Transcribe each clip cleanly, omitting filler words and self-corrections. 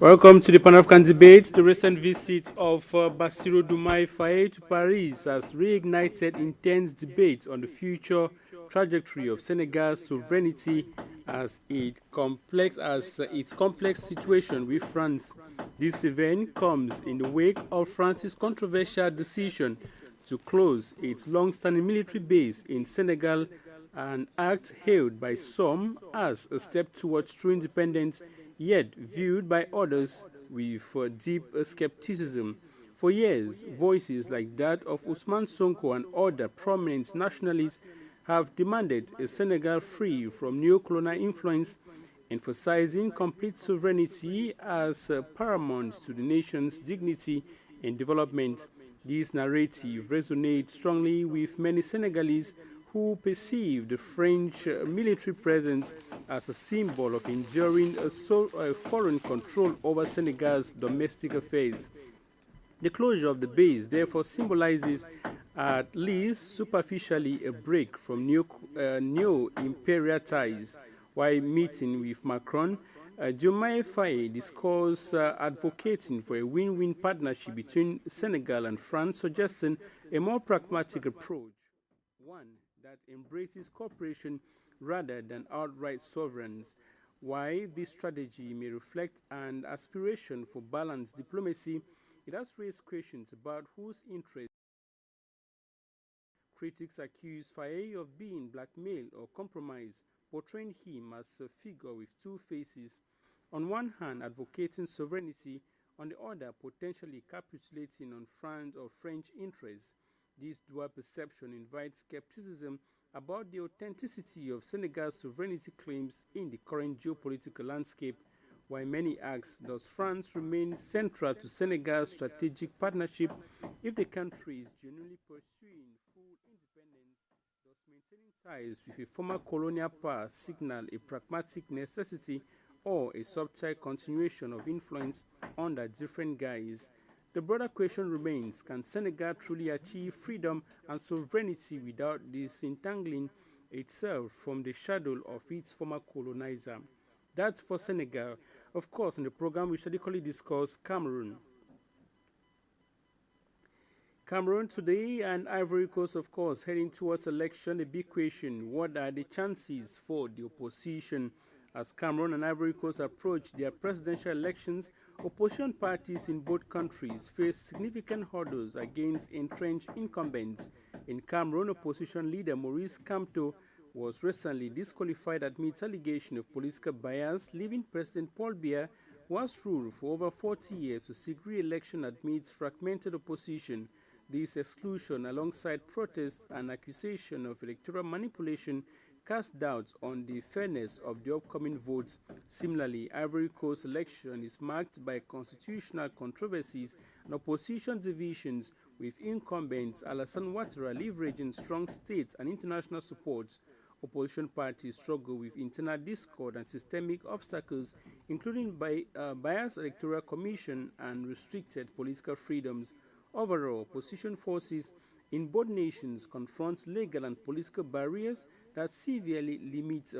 Welcome to the Pan-African debate. The recent visit of Diomaye Faye to Paris has reignited intense debate on the future trajectory of Senegal's sovereignty as its complex situation with France. This event comes in the wake of France's controversial decision to close its long-standing military base in Senegal, an act hailed by some as a step towards true independence, yet viewed by others with deep skepticism. For years, voices like that of Ousmane Sonko and other prominent nationalists have demanded a Senegal free from neo-colonial influence, emphasizing complete sovereignty as paramount to the nation's dignity and development. This narrative resonates strongly with many Senegalese who perceive the French military presence as a symbol of enduring foreign control over Senegal's domestic affairs. The closure of the base therefore symbolizes, at least superficially, a break from neo-imperial ties. While meeting with Macron, Diomaye Faye discussed advocating for a win-win partnership between Senegal and France, suggesting a more pragmatic approach, one that embraces cooperation rather than outright sovereigns. While this strategy may reflect an aspiration for balanced diplomacy, it has raised questions about whose interests. Critics accuse Faye of being blackmailed or compromised, portraying him as a figure with two faces, on one hand advocating sovereignty, on the other potentially capitulating on France or French interests. This dual perception invites skepticism about the authenticity of Senegal's sovereignty claims in the current geopolitical landscape. While many ask, does France remain central to Senegal's strategic partnership? If the country is genuinely pursuing full independence, does maintaining ties with a former colonial power signal a pragmatic necessity or a subtle continuation of influence under different guise? The broader question remains, can Senegal truly achieve freedom and sovereignty without disentangling itself from the shadow of its former colonizer? That's for Senegal. Of course, in the program we strategically discuss Cameroon. Cameroon today and Ivory Coast, of course, heading towards election. A big question, what are the chances for the opposition? As Cameroon and Ivory Coast approach their presidential elections, opposition parties in both countries face significant hurdles against entrenched incumbents. In Cameroon, opposition leader Maurice Kamto was recently disqualified amid allegations of political bias, leaving President Paul Biya, who has ruled for over 40 years, to seek re-election amidst fragmented opposition. This exclusion, alongside protests and accusation of electoral manipulation, cast doubts on the fairness of the upcoming votes. Similarly, Ivory Coast election is marked by constitutional controversies and opposition divisions, with incumbents Alassane Ouattara leveraging strong state and international support. Opposition parties struggle with internal discord and systemic obstacles, including biased electoral commission and restricted political freedoms. Overall, opposition forces in both nations confront legal and political barriers that severely limit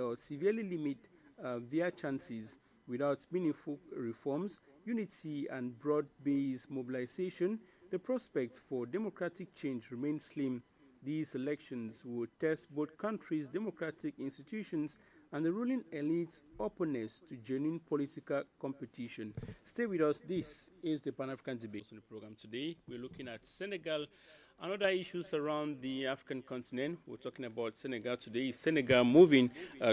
their chances. Without meaningful reforms, unity, and broad-based mobilization, the prospects for democratic change remain slim. These elections will test both countries' democratic institutions and the ruling elite's openness to genuine political competition. Stay with us. This is the Pan-African debate on the program. Today, we're looking at Senegal and other issues around the African continent. We're talking about Senegal today. Is Senegal moving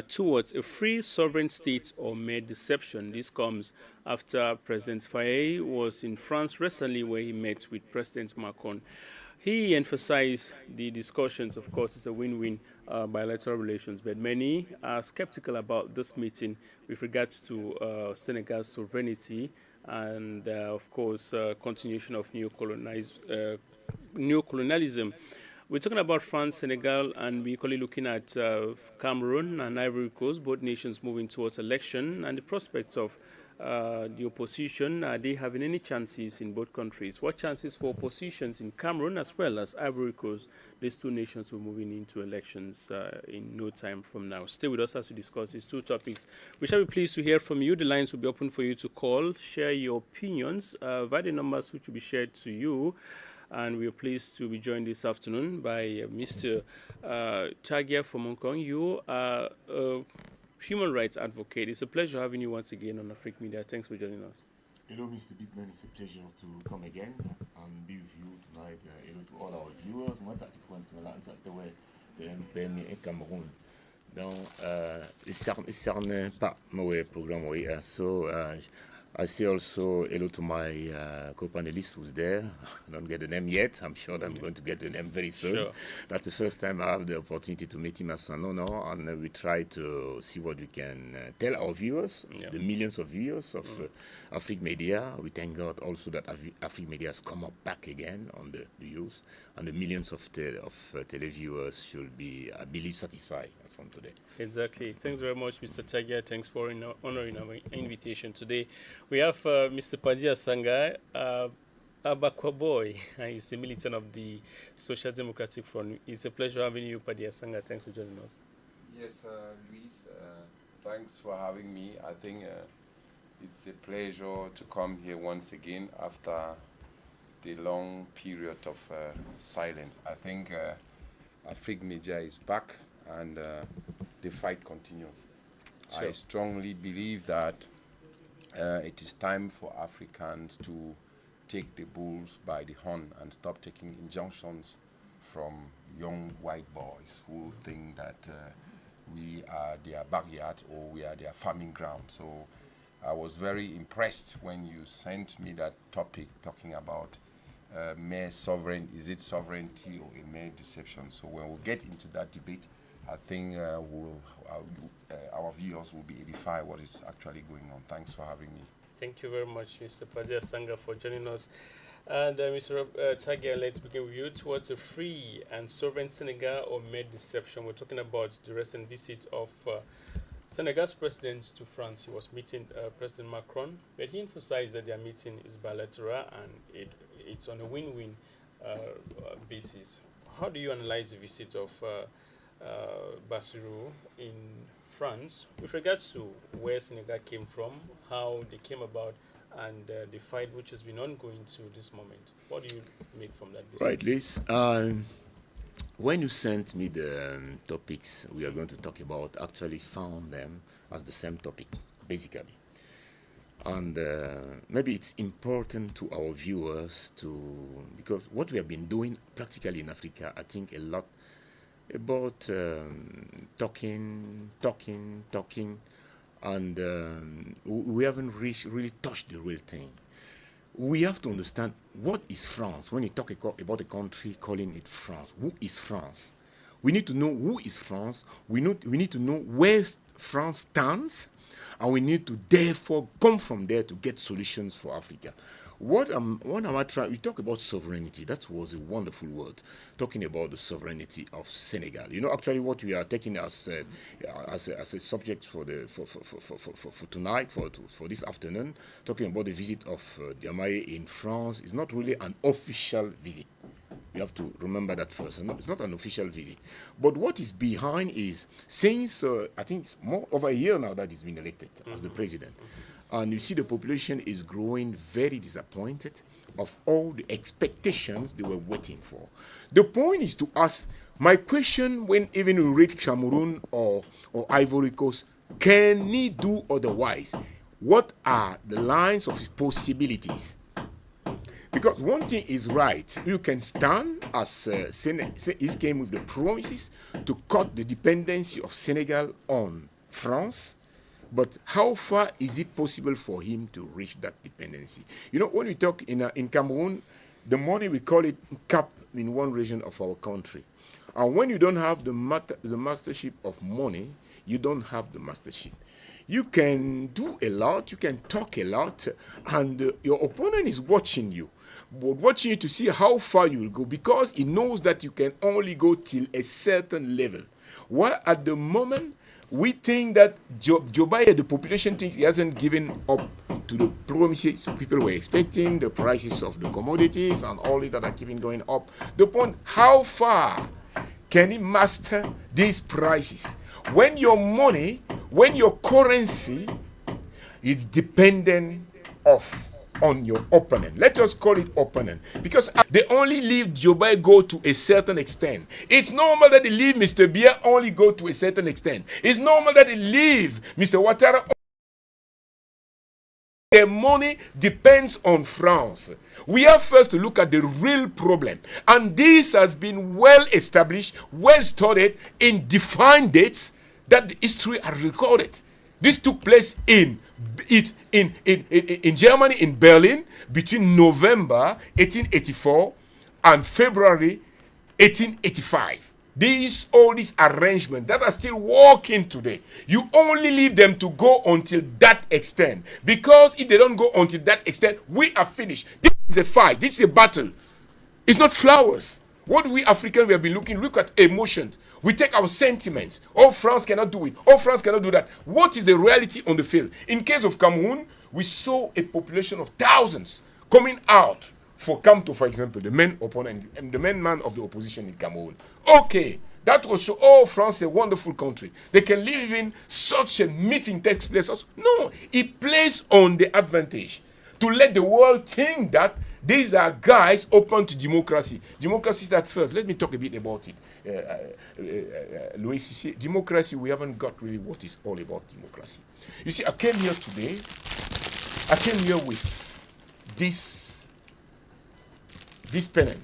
towards a free sovereign state or mere deception? This comes after President Faye was in France recently, where he met with President Macron. He emphasized the discussions, of course, is a win-win bilateral relations, but many are skeptical about this meeting with regards to Senegal's sovereignty and, of course, continuation of neocolonialism. We're talking about France, Senegal, and we're equally looking at Cameroon and Ivory Coast, both nations moving towards election and the prospects of the opposition, are they having any chances in both countries? What chances for oppositions in Cameroon as well as Ivory Coast? These two nations will moving into elections in no time from now. Stay with us as we discuss these two topics. We shall be pleased to hear from you. The lines will be open for you to call, share your opinions via the numbers which will be shared to you. And we are pleased to be joined this afternoon by Mr. Tagia from Hong Kong. You are human rights advocate. It's a pleasure having you once again on African Media. Thanks for joining us. Hello, Mr. Bitman. It's a pleasure to come again and be with you tonight. Hello to all our viewers. Moi, ça te compte, c'est là, ça te ouais, de Cameroun. Donc, il cerné pas mauvais programme, oui. So, I say also hello to my co-panelist who's there. I don't get the name yet. I'm sure that I'm going to get the name very soon. Sure. That's the first time I have the opportunity to meet him as an honor, and we try to see what we can tell our viewers, the millions of viewers of African Media. We thank God also that African Media has come up back again on the news, and the millions of televiewers should be, I believe, satisfied as from today. Exactly. Thanks very much, Mr. Tagia. Thanks for honoring our invitation today. We have Mr. Padia Sanga, Abakwa boy. He's a militant of the Social Democratic Front. It's a pleasure having you, Padia Sanga. Thanks for joining us. Yes, Luis, thanks for having me. I think it's a pleasure to come here once again after the long period of silence. I think African Media is back and the fight continues. Sure. I strongly believe that it is time for Africans to take the bulls by the horn and stop taking injunctions from young white boys who think that we are their backyard or we are their farming ground. So I was very impressed when you sent me that topic talking about mere sovereign, is it sovereignty or a mere deception? So when we get into that debate, I think our viewers will be edified what is actually going on. Thanks for having me. Thank you very much, Mr. Padia Sanga, for joining us. And Mr. Tagia, let's begin with you. Towards a free and sovereign Senegal or mere deception? We're talking about the recent visit of Senegal's president to France. He was meeting President Macron, but he emphasized that their meeting is bilateral and it's on a win-win basis. How do you analyze the visit of Bassirou in France with regards to where Senegal came from, how they came about, and the fight which has been ongoing to this moment? What do you make from that visit? Right, Liz. When you sent me the topics we are going to talk about, actually found them as the same topic, basically. And maybe it's important to our viewers because what we have been doing practically in Africa, I think a lot about talking, and we haven't really touched the real thing. We have to understand what is France. When you talk about a country, calling it France, who is France? We need to know who is France. We need to know where France stands, and we need to therefore come from there to get solutions for Africa. What am I trying? We talk about sovereignty. That was a wonderful word. Talking about the sovereignty of Senegal. You know, actually, what we are taking as a subject for tonight, for this afternoon, talking about the visit of Diomaye in France, is not really an official visit. We have to remember that first. It's not an official visit. But what is behind is, since I think it's more over a year now that he's been elected as the president. And you see the population is growing very disappointed of all the expectations they were waiting for. The point is to ask, my question when even we read Cameroon or Ivory Coast, can he do otherwise? What are the lines of his possibilities? Because one thing is right, you can stand as he came with the promises to cut the dependency of Senegal on France. But how far is it possible for him to reach that dependency? You know, when we talk in Cameroon, the money, we call it cap in one region of our country. And when you don't have the mastership of money, you don't have the mastership. You can do a lot, you can talk a lot, and your opponent is watching you. But watching you to see how far you will go, because he knows that you can only go till a certain level. While at the moment, We think that Joe Biden, the population thinks he hasn't given up to the promises people were expecting, the prices of the commodities and all that are keeping going up. The point, how far can he master these prices? When your money, when your currency is dependent on your opponent. Let us call it opponent. Because they only leave Joe Biden go to a certain extent. It's normal that they leave Mr. Biya only go to a certain extent. It's normal that they leave Mr. Ouattara. Their money depends on France. We have first to look at the real problem. And this has been well established, well studied in defined dates that the history has recorded. This took place in Germany, in Berlin, between November 1884 and February 1885. All these arrangements that are still working today, you only leave them to go until that extent. Because if they don't go until that extent, we are finished. This is a fight. This is a battle. It's not flowers. What we Africans, we have been look at emotions. We take our sentiments. Oh, France cannot do it. Oh, France cannot do that. What is the reality on the field? In case of Cameroon, we saw a population of thousands coming out for Kamto, for example, the main opponent and the main man of the opposition in Cameroon. Okay, that will show, oh, France is a wonderful country. They can live in such a meeting takes place. Also. No, it plays on the advantage to let the world think that these are guys open to democracy. Democracy is that first. Let me talk a bit about it. Louis, you see, democracy, we haven't got really what is all about democracy. You see, I came here today, I came here with this pennant.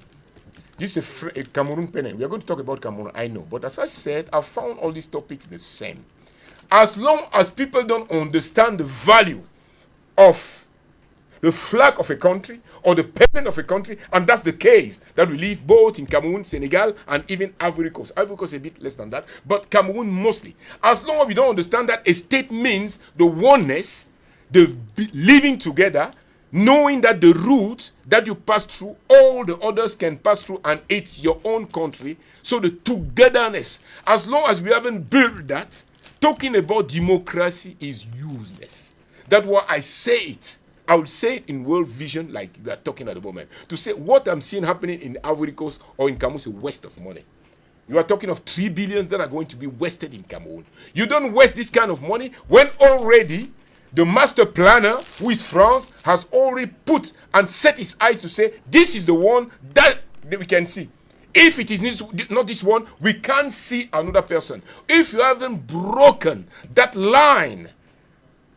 This is a Cameroon pennant. We are going to talk about Cameroon, I know. But as I said, I found all these topics the same. As long as people don't understand the value of the flag of a country or the pennant of a country, and that's the case that we live both in Cameroon, Senegal, and even Ivory Coast. Ivory Coast a bit less than that, but Cameroon mostly. As long as we don't understand that a state means the oneness, the living together, knowing that the route that you pass through, all the others can pass through, and it's your own country. So the togetherness, as long as we haven't built that, talking about democracy is useless. That's why I say it. I would say it in world vision like we are talking at the moment. To say what I'm seeing happening in Ivory Coast or in Cameroon is a waste of money. You are talking of 3 billions that are going to be wasted in Cameroon. You don't waste this kind of money when already the master planner, who is France, has already put and set his eyes to say, this is the one that we can see. If it is not this one, we can't see another person. If you haven't broken that line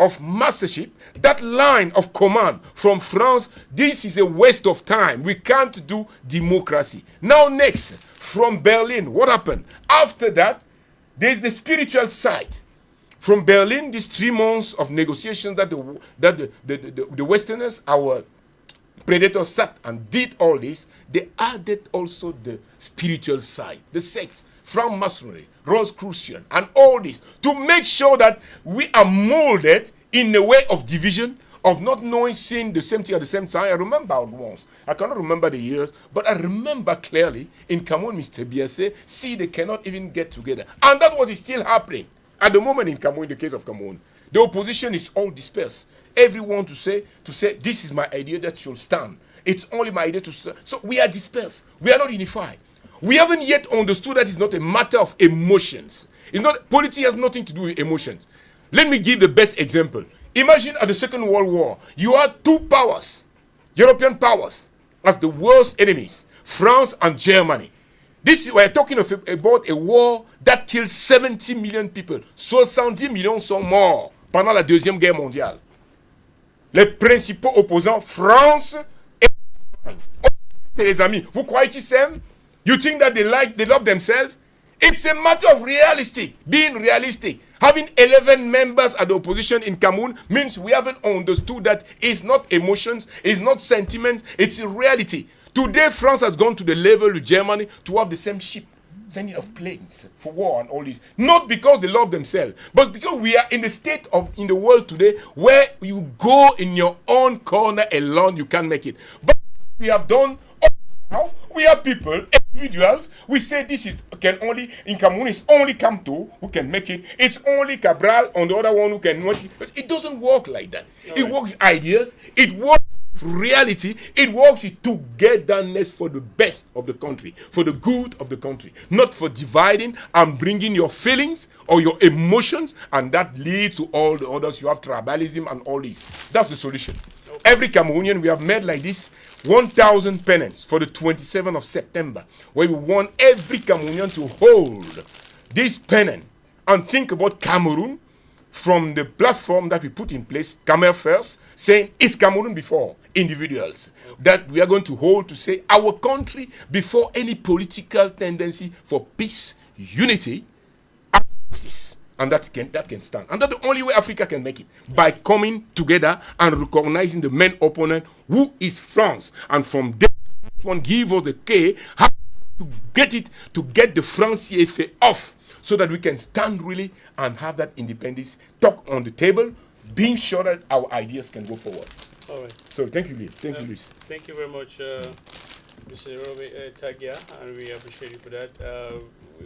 of mastership, that line of command from France, this is a waste of time. We can't do democracy. Now next, from Berlin, what happened? After that, there's the spiritual side. From Berlin, these 3 months of negotiations that the Westerners, our predators, sat and did all this, they added also the spiritual side, the sects, Franc-Masonry, Rosicrucian, and all this, to make sure that we are molded in a way of division, of not knowing, seeing the same thing at the same time. I remember once, I cannot remember the years, but I remember clearly in Cameroon, Mr. Biya said, see, they cannot even get together. And that's what is still happening at the moment in Cameroon, in the case of Cameroon. The opposition is all dispersed. Everyone to say, this is my idea that should stand. It's only my idea to stand. So we are dispersed. We are not unified. We haven't yet understood that it's not a matter of emotions. It's not, politics has nothing to do with emotions. Let me give the best example. Imagine at the Second World War, you had 2 powers, European powers, as the world's enemies, France and Germany. We're talking about a war that killed 70 million people. 70 millions sont morts pendant la Deuxième Guerre mondiale. Les principaux opposants, France et Allemagne. Oh, les amis, vous croyez qu'ils s'aiment? You think that they love themselves? It's a matter of being realistic. Having 11 members at the opposition in Cameroon means we haven't understood that it's not emotions, it's not sentiments, it's a reality. Today, France has gone to the level with Germany to have the same ship, sending of planes for war and all this. Not because they love themselves, but because we are in the state in the world today where you go in your own corner alone, you can't make it. But we have done, now we have people individuals, we say this is can only in Cameroon it's only Camto who can make it. It's only Cabral on the other one who can make it. But it doesn't work like that. It works with ideas. It works with reality. It works with togetherness for the best of the country, for the good of the country, not for dividing and bringing your feelings or your emotions, and that leads to all the others. You have tribalism and all this. That's the solution. Every Cameroonian, we have made like this 1,000 pennants for the 27th of September, where we want every Cameroonian to hold this pennant and think about Cameroon from the platform that we put in place, Cameroon first, saying it's Cameroon before individuals, that we are going to hold to say our country before any political tendency for peace, unity, and justice. And that can stand. And that's the only way Africa can make it, by coming together and recognizing the main opponent, who is France. And from there, one give us the key how to get the France CFA off, so that we can stand really and have that independence talk on the table, being sure that our ideas can go forward. All right. So thank you, Lee. Thank you, Luis. Thank you very much, Mr. Robert Tagia, and we appreciate you for that.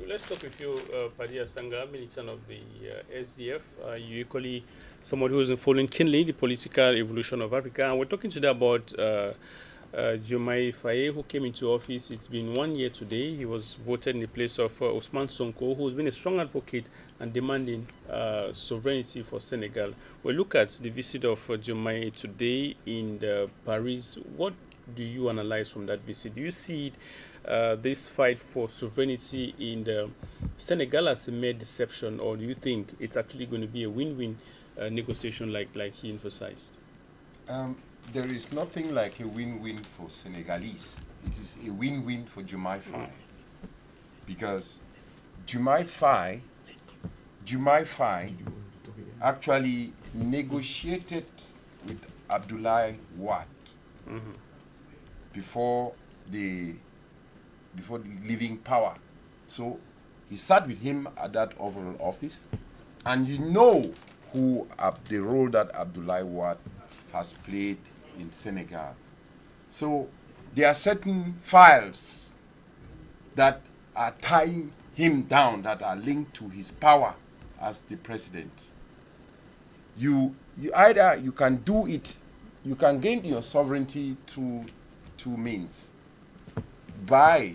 Let's talk with you, Padia Sanga, militant of the SDF. You equally someone who is following keenly the political evolution of Africa. And we're talking today about Diomaye Faye, who came into office. It's been 1 year today. He was voted in the place of Ousmane Sonko, who's been a strong advocate and demanding sovereignty for Senegal. We'll look at the visit of Diomaye today in Paris. What do you analyze from that visit? Do you see this fight for sovereignty in Senegal as a mere deception, or do you think it's actually going to be a win-win negotiation like he emphasized? There is nothing like a win-win for Senegalese. It is a win-win for Diomaye Faye. Because Diomaye Faye actually negotiated with Abdoulaye Wade before leaving power. So he sat with him at that Oval Office, and you know who the role that Abdoulaye Wade has played in Senegal. So there are certain files that are tying him down, that are linked to his power as the president. You either you can do it, you can gain your sovereignty through two means: by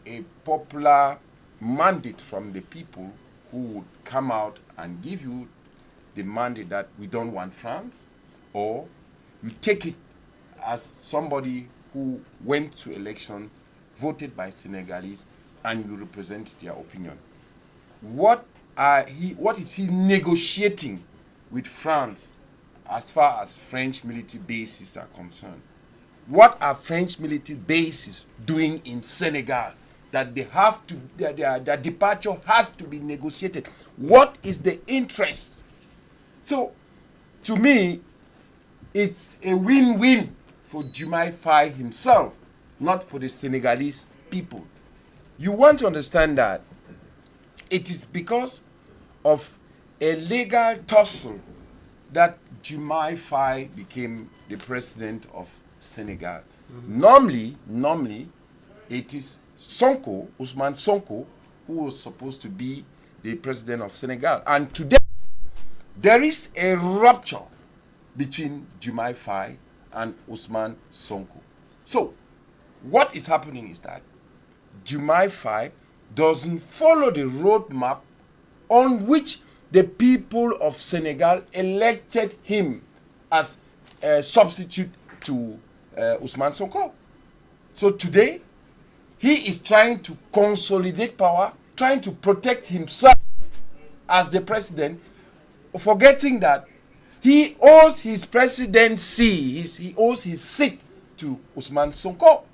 a popular mandate from the people who would come out and give you the mandate that we don't want France, or you take it as somebody who went to election, voted by Senegalese, and you represent their opinion. What is he negotiating with France as far as French military bases are concerned? What are French military bases doing in Senegal that they have to, their departure has to be negotiated? What is the interest? So, to me, it's a win-win for Diomaye Faye himself, not for the Senegalese people. You want to understand that it is because of a legal tussle that Diomaye Faye became the president of Senegal. Normally, it is Sonko, Ousmane Sonko, who was supposed to be the president of Senegal. And today, there is a rupture between Diomaye Faye and Ousmane Sonko. So, what is happening is that Diomaye Faye doesn't follow the roadmap on which the people of Senegal elected him as a substitute to Ousmane Sonko. So today, he is trying to consolidate power, trying to protect himself as the president, forgetting that he owes his presidency, he owes his seat to Ousmane Sonko.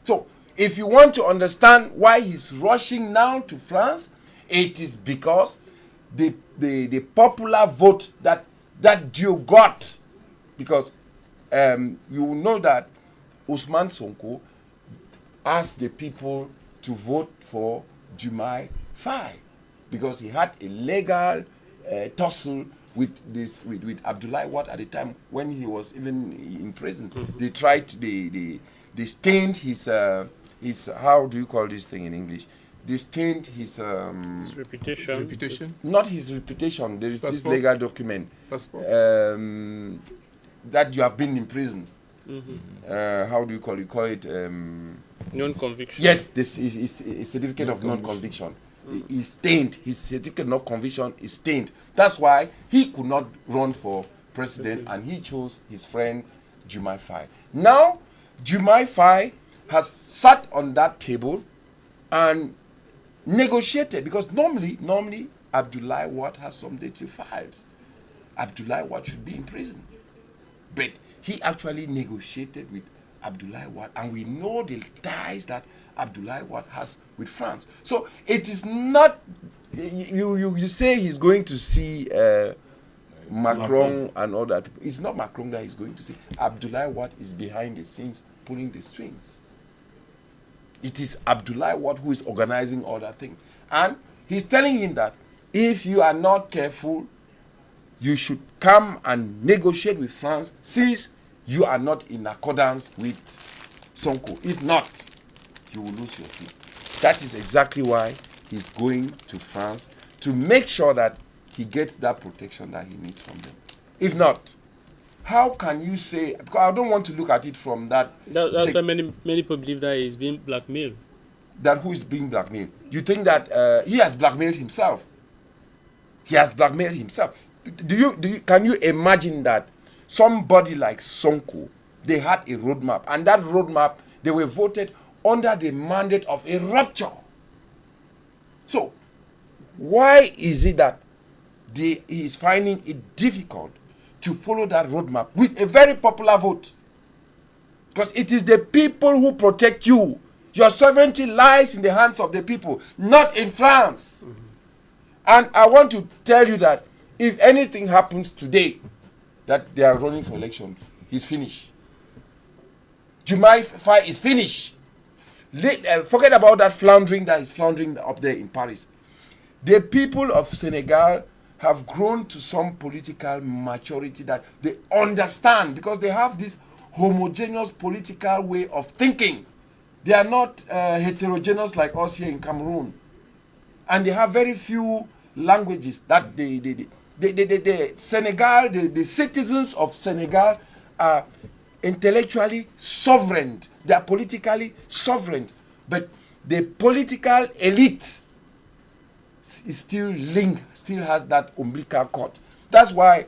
So, if you want to understand why he's rushing now to France, it is because the popular vote that Dio got, because you know that Ousmane Sonko asked the people to vote for Diomaye Faye because he had a legal tussle with Abdoulaye Wade at the time when he was even in prison. They tried they stained his his how do you call this thing in English? They stained his His reputation. Reputation? not his reputation. There is this Passport? legal document Passport? that you have been in prison. Mm-hmm. How do you call it? You call it Non-conviction. yes. This is a certificate of non-conviction. Is stained. His certificate of conviction is stained. That's why he could not run for president, and he chose his friend Diomaye Faye. Now, Diomaye Faye has sat on that table and negotiated, because normally Abdoulaye Wade has some dirty files. Abdoulaye Wade should be in prison, but he actually negotiated with Abdoulaye Wade, and we know the ties that Abdoulaye Wade has with France. So it is not you say he's going to see Macron and all that. It's not Macron that he's going to see. Abdoulaye Wade is behind the scenes pulling the strings. It is Abdoulaye Wade who is organizing all that thing. And he's telling him that if you are not careful, you should come and negotiate with France, since you are not in accordance with Sonko. If not, you will lose your seat. That is exactly why he's going to France, to make sure that he gets that protection that he needs from them. If not, how can you say, because I don't want to look at it from that's why many people believe that he's being blackmailed. That who is being blackmailed? You think that he has blackmailed himself? He has blackmailed himself. Can you imagine that somebody like Sonko, they had a roadmap, and that roadmap, they were voted under the mandate of a rupture. So why is it that he is finding it difficult to follow that roadmap with a very popular vote? Because it is the people who protect you. Your sovereignty lies in the hands of the people, not in France. Mm-hmm. And I want to tell you that if anything happens today, that they are running for elections, he's finished. Diomaye Faye is finished. Forget about that floundering that is floundering up there in Paris. The people of Senegal have grown to some political maturity that they understand, because they have this homogeneous political way of thinking. They are not heterogeneous like us here in Cameroon. And they have very few languages that Senegal, the citizens of Senegal are intellectually sovereign. They are politically sovereign. But the political elite is still linked, still has that umbilical cord. That's why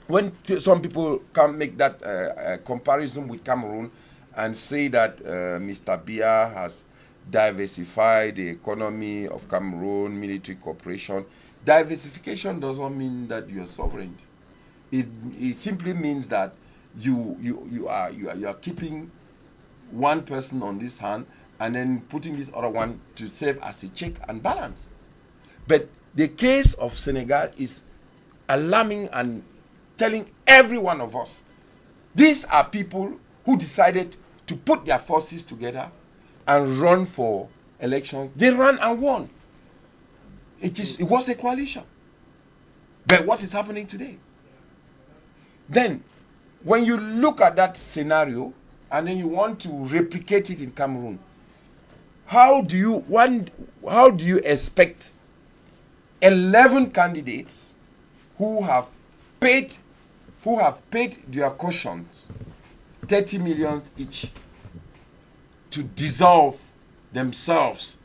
when some people can make that comparison with Cameroon and say that Mr. Biya has diversified the economy of Cameroon, military cooperation, diversification doesn't mean that you are sovereign. It simply means that you are keeping one person on this hand and then putting this other one to serve as a check and balance. But the case of Senegal is alarming and telling every one of us, these are people who decided to put their forces together and run for elections. They ran and won. It was a coalition. But what is happening today? Then, when you look at that scenario and then you want to replicate it in Cameroon, how do you expect 11 candidates who have paid their cautions 30 million each to dissolve themselves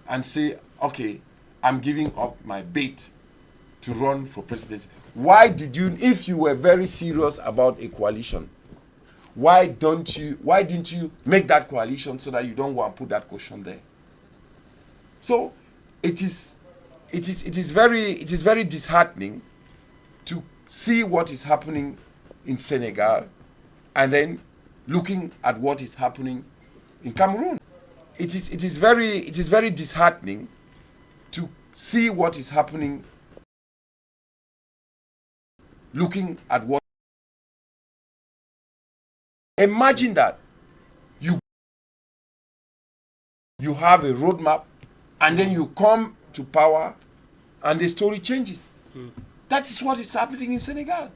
and say, okay, I'm giving up my bid to run for presidency? Why did you, if you were very serious about a coalition, why didn't you make that coalition so that you don't go and put that caution there? So it is very disheartening to see what is happening in Senegal and then looking at what is happening in Cameroon. It is very disheartening to see what is happening, looking at what. Imagine that you have a roadmap and then you come to power and the story changes. That is what is happening in Senegal.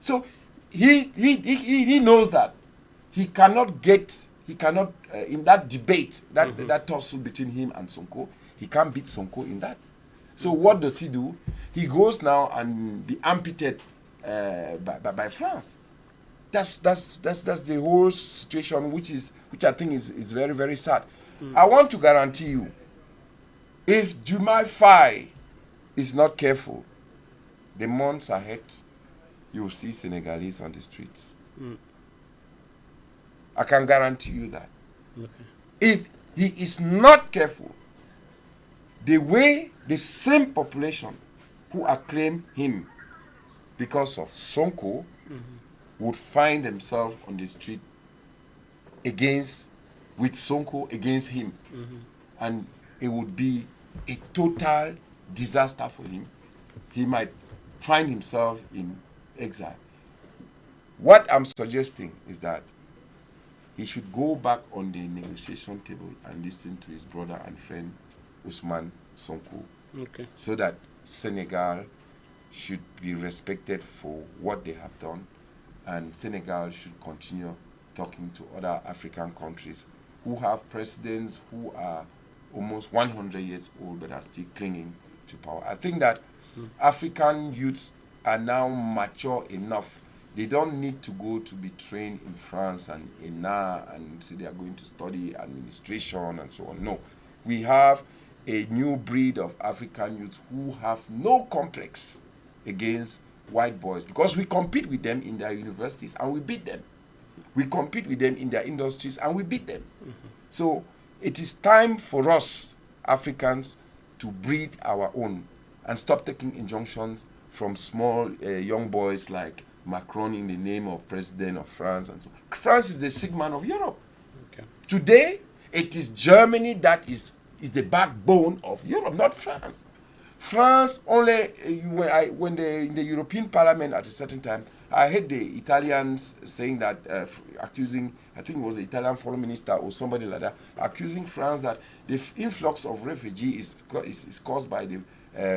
So he knows that he cannot get he cannot, in that debate, that tussle between him and Sonko, he can't beat Sonko in that. So what does he do? He goes now and be amputated by France. That's the whole situation, which I think is very, very sad. I want to guarantee you, if Diomaye Faye is not careful, the months ahead, you will see Senegalese on the streets. I can guarantee you that. Okay. If he is not careful, the same population who acclaim him because of Sonko would find themselves on the street with Sonko against him. And it would be a total disaster for him. He might find himself in exile. What I'm suggesting is that he should go back on the negotiation table and listen to his brother and friend Ousmane Sonko, so that Senegal should be respected for what they have done, and Senegal should continue talking to other African countries who have presidents who are almost 100 years old but are still clinging to power. I think that African youths are now mature enough. They don't need to go to be trained in France and in and say they are going to study administration and so on. No. We have a new breed of African youths who have no complex against white boys, because we compete with them in their universities and we beat them. We compete with them in their industries and we beat them. So it is time for us Africans to breed our own and stop taking injunctions from small young boys like Macron in the name of president of France and so on. France is the Sigmund of Europe. Today, it is Germany that is the backbone of Europe, not France. France only, in the European Parliament at a certain time, I heard the Italians saying that, accusing, I think it was the Italian foreign minister or somebody like that, accusing France that the influx of refugees is caused by the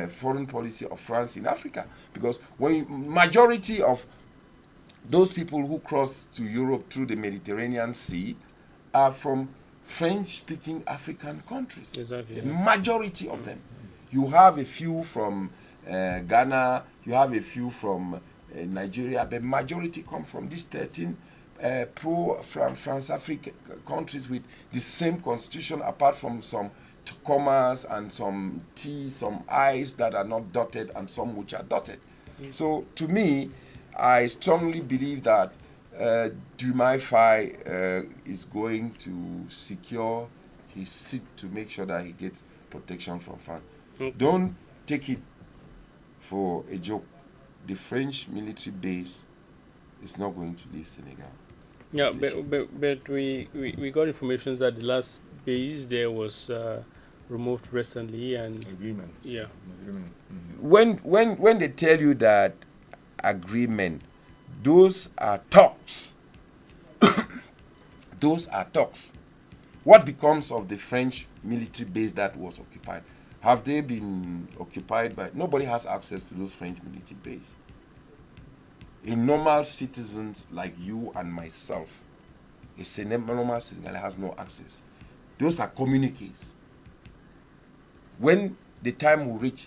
foreign policy of France in Africa. Because when majority of those people who cross to Europe through the Mediterranean Sea are from French-speaking African countries. Exactly. The majority of them. You have a few from Ghana, you have a few from Nigeria, but majority come from these 13 France-African countries with the same constitution, apart from some commas and some T's, some I's that are not dotted and some which are dotted. So to me, I strongly believe that Diomaye Faye is going to secure his seat to make sure that he gets protection from France. Don't take it for a joke. The French military base is not going to leave Senegal. Yeah, but we got information that the last base there was removed recently, and Agreement. Yeah. Agreement. When they tell you that agreement, those are talks. Those are talks. What becomes of the French military base that was occupied? Have they been occupied by... Nobody has access to those French military bases. A normal citizens like you and myself, a normal Senegalese has no access. Those are communiques. When the time will reach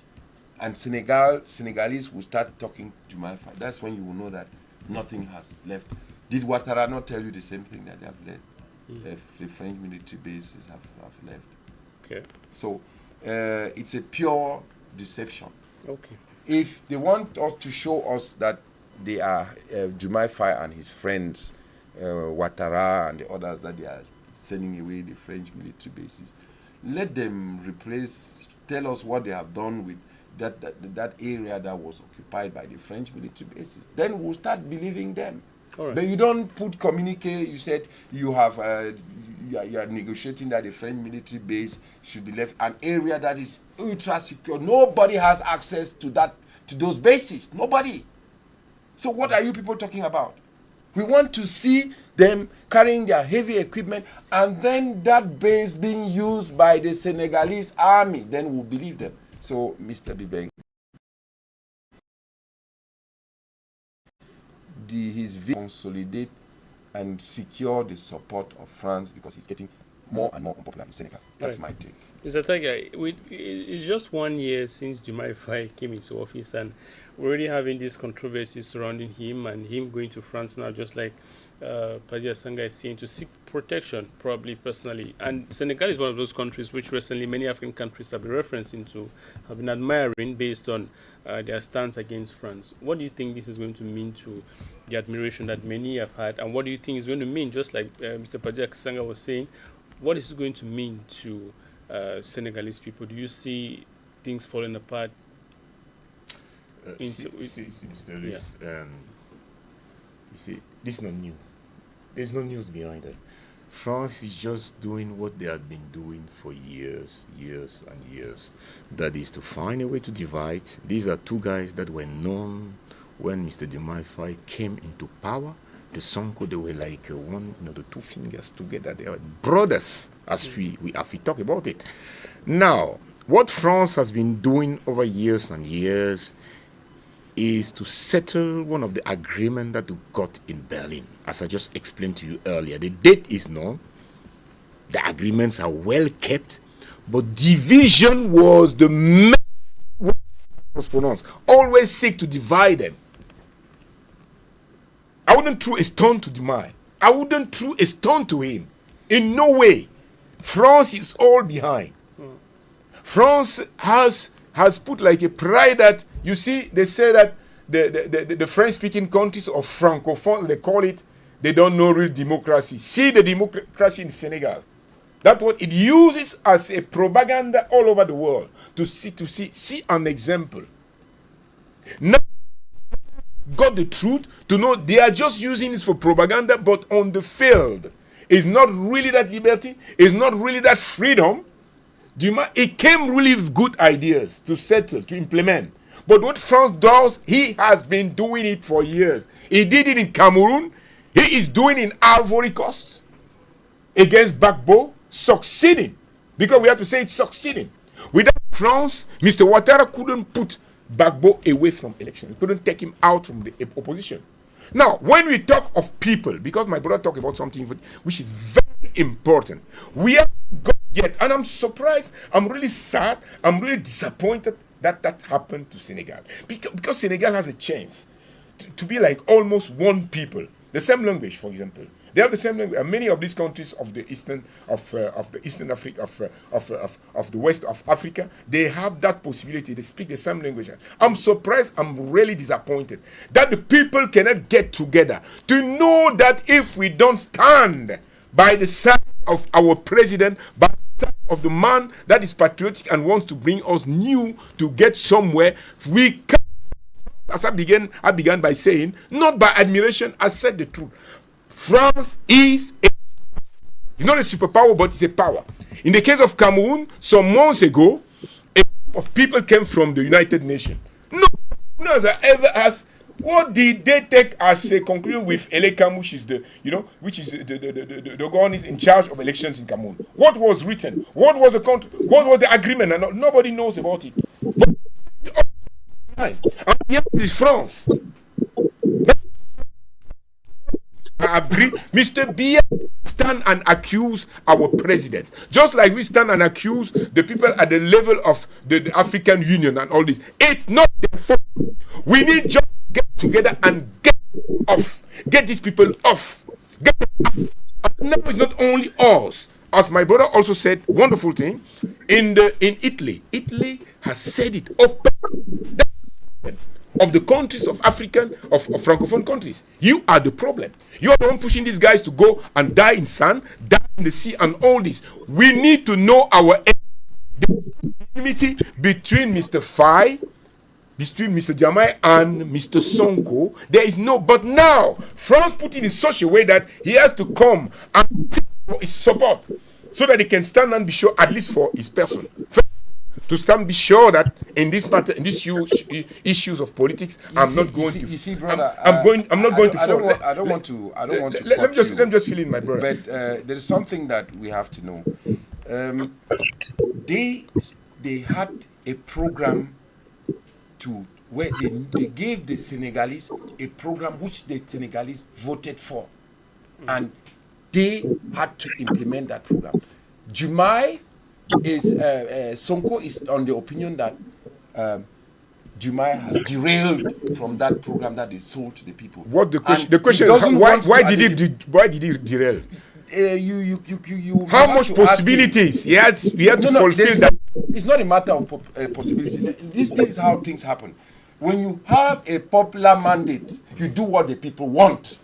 and Senegalese will start talking to Diomaye Faye, that's when you will know that nothing has left. Did Ouattara not tell you the same thing that they have left? The French military bases have left. Okay. So it's a pure deception. Okay. If they want us to show us that they are Diomaye Faye and his friends, Ouattara and the others, that they are sending away the French military bases, let them tell us what they have done with that area that was occupied by the French military bases. Then we'll start believing them. All right. But you don't put communique. You said you have you are negotiating that the French military base should be left, an area that is ultra secure. Nobody has access to those bases. Nobody. So what are you people talking about? We want to see them carrying their heavy equipment and then that base being used by the Senegalese army. Then we'll believe them. So, Mr. Bibeng, his consolidate and secure the support of France, because he's getting more and more unpopular in Senegal. That's my take. Mr. Tiger, it's just 1 year since Diomaye Faye came into office, and we're already having this controversy surrounding him and him going to France now, just like Padia Sanga is saying, to seek protection, probably personally. And Senegal is one of those countries which recently many African countries have been referencing to, have been admiring based on their stance against France. What do you think this is going to mean to the admiration that many have had? And what do you think is going to mean, just like Mr. Padia Sanga was saying, what is it going to mean to Senegalese people? Do you see things falling apart? Mr. Lewis, you see, this is not new. There's no news behind it. France is just doing what they have been doing for years and years. That is to find a way to divide. These are two guys that were known when Mr. Diomaye Faye came into power. The Sonko, they were like the two fingers together. They are brothers, as we talk about it. Now, what France has been doing over years and years is to settle one of the agreements that we got in Berlin. As I just explained to you earlier, the date is known, the agreements are well kept, but division was the main word that was pronounced. Always seek to divide them. I wouldn't throw a stone to Diomaye. I wouldn't throw a stone to him. In no way. France is all behind. France has put like a pride that, you see, they say that the French-speaking countries or Francophones, they call it, they don't know real democracy. See the democracy in Senegal. That's what it uses as a propaganda all over the world to see an example. Now, got the truth to know they are just using this for propaganda, but on the field, it's not really that liberty, it's not really that freedom. It came really with good ideas to settle, to implement. But what France does, he has been doing it for years. He did it in Cameroon. He is doing it in Ivory Coast against Gbagbo, succeeding. Because we have to say it's succeeding. Without France, Mr. Ouattara couldn't put Gbagbo away from election. He couldn't take him out from the opposition. Now, when we talk of people, because my brother talked about something which is very important, we haven't got yet, and I'm surprised, I'm really sad, I'm really disappointed that happened to Senegal. Because Senegal has a chance to be like almost one people. The same language, for example. They have the same language. And many of these countries of the eastern Africa, of the west of Africa, they have that possibility. They speak the same language. I'm surprised. I'm really disappointed that the people cannot get together to know that if we don't stand by the side of our president, by the side of the man that is patriotic and wants to bring us new to get somewhere, we can. As I began by saying, not by admiration, I said the truth. France is it's not a superpower, but it's a power. In the case of Cameroon, some months ago, a group of people came from the United Nations. No one has ever asked, what did they take as a conclusion with Elekam, which is the one is in charge of elections in Cameroon? What was written? What was the agreement? And nobody knows about it. And here is France. I agree. Mr. Biya stand and accuse our president. Just like we stand and accuse the people at the level of the African Union and all this. It's not their fault. We need just to get together and get off. Get these people off. Get them off. And now it's not only us. As my brother also said, wonderful thing, in Italy. Italy has said it openly. Of the countries of Francophone countries. You are the problem. You are the one pushing these guys to go and die in sand, die in the sea, and all this. We need to know our enmity between Mr. Faye, between Mr. Diomaye and Mr. Sonko. There is no, but now France put it in such a way that he has to come and take for his support so that he can stand and be sure, at least for his person. To stand be sure that in this matter, in these issues of politics, I'm not going to. You see, brother, I'm not going to. I don't want to. Let me just fill in, my brother. But there is something that we have to know. They had a program where they gave the Senegalese a program which the Senegalese voted for. and they had to implement that program. Diomaye Sonko is on the opinion that Diomaye has derailed from that program that they sold to the people. What the question? And The question he is doesn't why want to why did he derail? You How have much to ask him. possibilities he had to fulfill there's that? It's not a matter of possibility. This is how things happen. When you have a popular mandate, you do what the people want.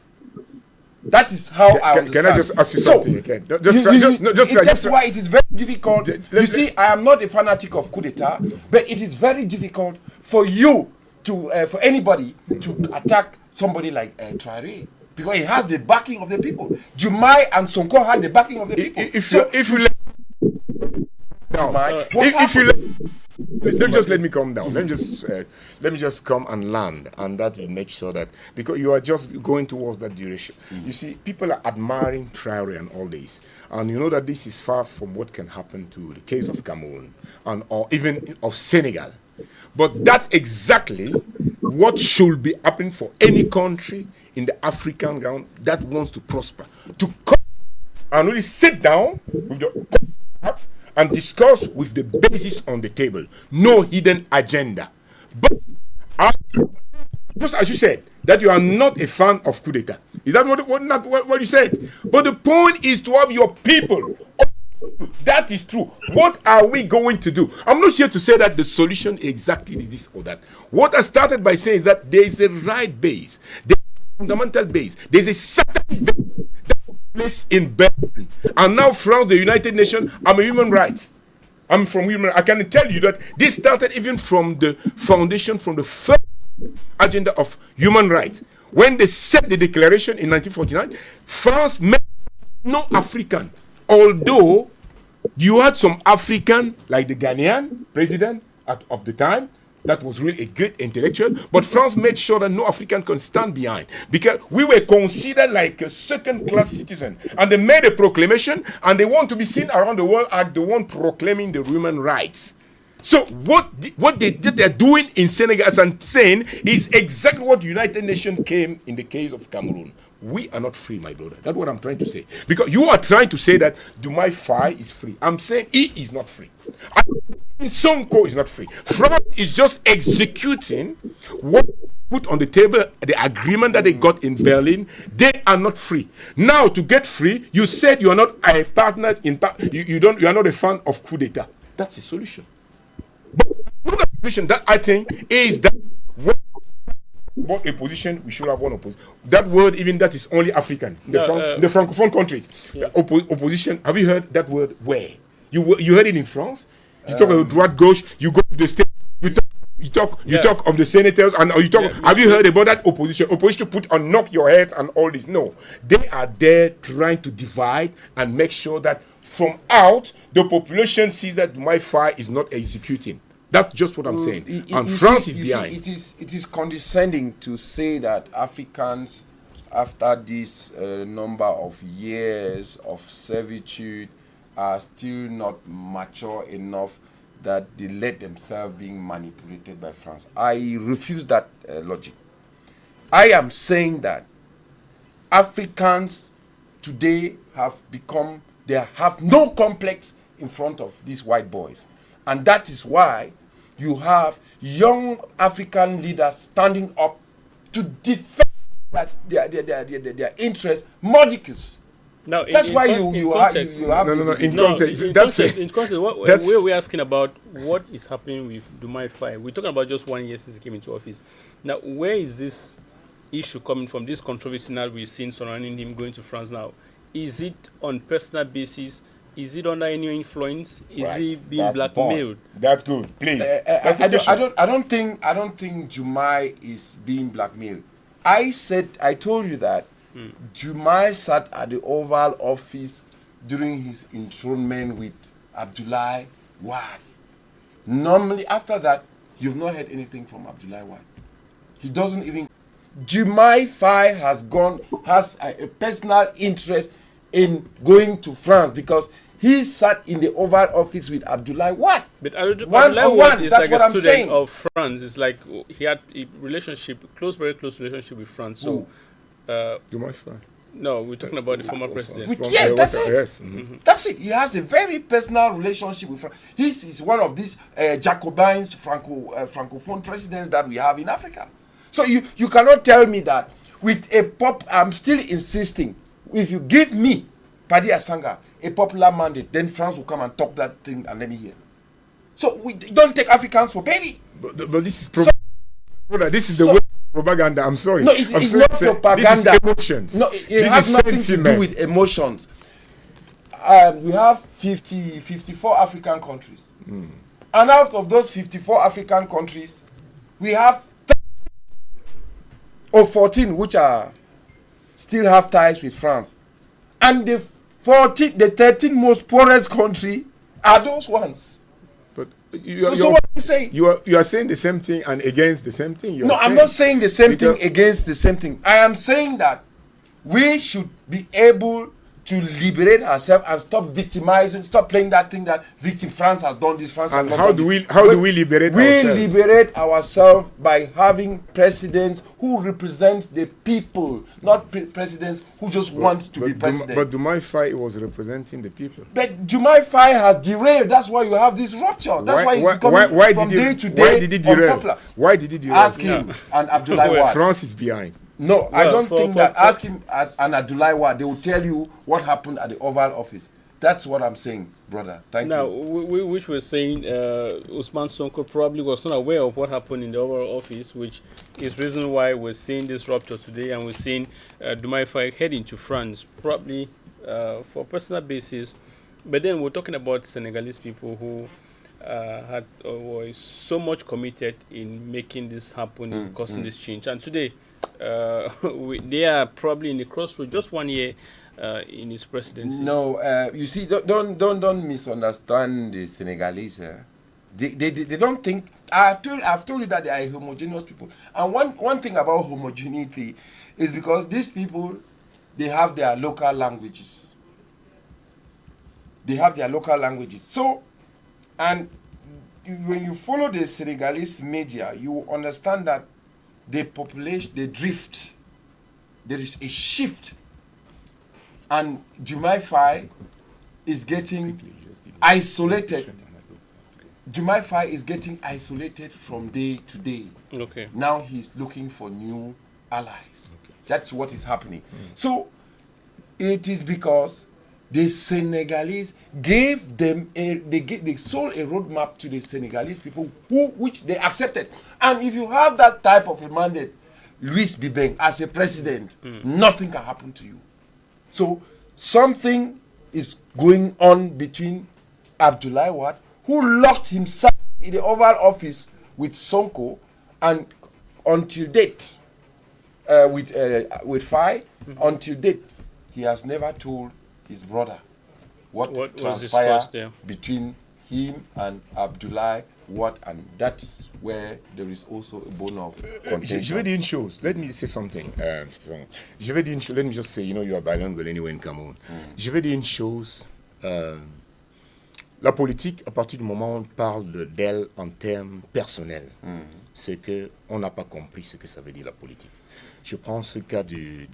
That is how I understand. Can I just ask you something again? That's why it is very difficult. You see, I am not a fanatic of coup d'etat, but it is very difficult for you to, for anybody to attack somebody like Traoré, because he has the backing of the people. Diomaye and Sonko had the backing of the people. Let me come down. Let me just come and land, and that will make sure that, because you are just going towards that direction. You see, people are admiring Traoré and all this, and you know that this is far from what can happen to the case of Cameroon and or even of Senegal. But that's exactly what should be happening for any country in the African ground that wants to prosper, to come and really sit down with the heart and discuss with the basis on the table. No hidden agenda. But just as you said, that you are not a fan of coup d'etat. Is that what you said? But the point is to have your people. That is true. What are we going to do? I'm not here to say that the solution exactly is this or that. What I started by saying is that there is a right base, there's a fundamental base, there's a certain base place in Berlin, and now France, the United Nations. I'm a human rights. I'm from human. I can tell you that this started even from the foundation, from the first agenda of human rights. When they set the declaration in 1949, France made no African. Although you had some African, like the Ghanaian president of the time, that was really a great intellectual, but France made sure that no African can stand behind, because we were considered like a second-class citizen. And they made a proclamation, and they want to be seen around the world as the one proclaiming the human rights. So what they're doing in Senegal, as I'm saying, is exactly what the United Nations came in the case of Cameroon. We are not free, my brother. That's what I'm trying to say. Because you are trying to say that Diomaye Faye is free. I'm saying he is not free. Sonko is not free. France is just executing what put on the table, the agreement that they got in Berlin. They are not free. Now, to get free, you said you are not a partner in you are not a fan of coup d'etat. That's a solution. But another solution that I think is that what a position we should have one opposition. That word, even that is only African. The Francophone countries. Yeah. Opposition. Have you heard that word? Where you heard it in France? You talk about droite gauche. You go to the state. You talk of the senators, and you talk. Have you heard about that opposition? Opposition to put on knock your heads and all this. No, they are there trying to divide and make sure that from out the population sees that Diomaye Faye is not executing. That's just what I'm saying. And France is behind. It is condescending to say that Africans, after this number of years of servitude, are still not mature enough that they let themselves being manipulated by France. I refuse that logic. I am saying that Africans today have become, they have no complex in front of these white boys. And that is why you have young African leaders standing up to defend their interests, modicus. Now, that's why you have in context. We're asking about what is happening with Diomaye Faye. We're talking about just 1 year since he came into office. Now, where is this issue coming from? This controversy now we've seen surrounding him going to France now. Is it on personal basis? Is it under any influence? Is he being blackmailed? That's good. Please. I don't think Diomaye is being blackmailed. I told you that Diomaye sat at the Oval Office during his enthronement with Abdoulaye Wade. Normally, after that, you've not heard anything from Abdoulaye Wade. He doesn't even. Diomaye Faye has a personal interest in going to France because he sat in the Oval Office with Abdoulaye Wade. But Abdoulaye Wade is like a student of France. It's like he had a relationship, very close relationship with France. So, Diomaye Faye. No, we're talking about the former president. That's it. Yes. That's it. He has a very personal relationship with France. He's one of these Jacobins, Francophone presidents that we have in Africa. So you cannot tell me that with a I'm still insisting, if you give me, Padi Asanga, a popular mandate, then France will come and talk that thing and let me hear. So we don't take Africans for baby. But this is this is the way propaganda. I'm sorry. No, it's not propaganda. This is emotions. No, it has nothing to do with emotions. We have 54 African countries. And out of those 54 African countries, we have 14 which are still have ties with France. And the 13 most poorest country are those ones. But so what are you saying? You are saying the same thing and against the same thing. I'm not saying the same thing against the same thing. I am saying that we should be able to liberate ourselves and stop victimizing, stop playing that thing that France has done this, France has done how do we liberate ourselves? We liberate ourselves by having presidents who represent the people, not presidents who just want to be president. But Diomaye Faye was representing the people. But Diomaye Faye has derailed. That's why you have this rupture. That's why he's becoming from day to day unpopular. Why did he derail? Ask him and Abdoulaye Wade. France is behind. No, I don't think that. Ask him and Abdoulaye Wade. They will tell you what happened at the Oval Office. That's what I'm saying, brother. Thank you. Now, which we're saying Usman Sonko probably was not aware of what happened in the Oval Office, which is reason why we're seeing this rupture today, and we're seeing Diomaye Faye heading to France, probably for a personal basis. But then we're talking about Senegalese people who were so much committed in making this happen, in causing this change. And today, they are probably in the crossroads, just 1 year in his presidency. No, you see, don't misunderstand the Senegalese. They don't think. I've told you that they are homogeneous people. And one thing about homogeneity is because these people, they have their local languages. So, and when you follow the Senegalese media, you will understand that the population, they drift. There is a shift. And Diomaye Faye is getting isolated. Diomaye Faye is getting isolated from day to day. Okay. Now he's looking for new allies. Okay. That's what is happening. So it is because the Senegalese gave them they sold a roadmap to the Senegalese people which they accepted. And if you have that type of a mandate, Louis Bibeng as a president, nothing can happen to you. So something is going on between Abdoulaye Wade, who locked himself in the Oval Office with Sonko, and until date with Faye, until date he has never told his brother what transpired between him and Abdoulaye Wade, and that's where there is also a bone of contention. Je vais dire une chose. Let me say something. Je vais dire une chose. Let me just say, you are bilingual anyway in Cameroon. Je vais dire une chose. La politique, à partir du moment où on parle d'elle en termes personnels, c'est qu'on n'a pas compris ce que ça veut dire la politique. Je prends ce cas du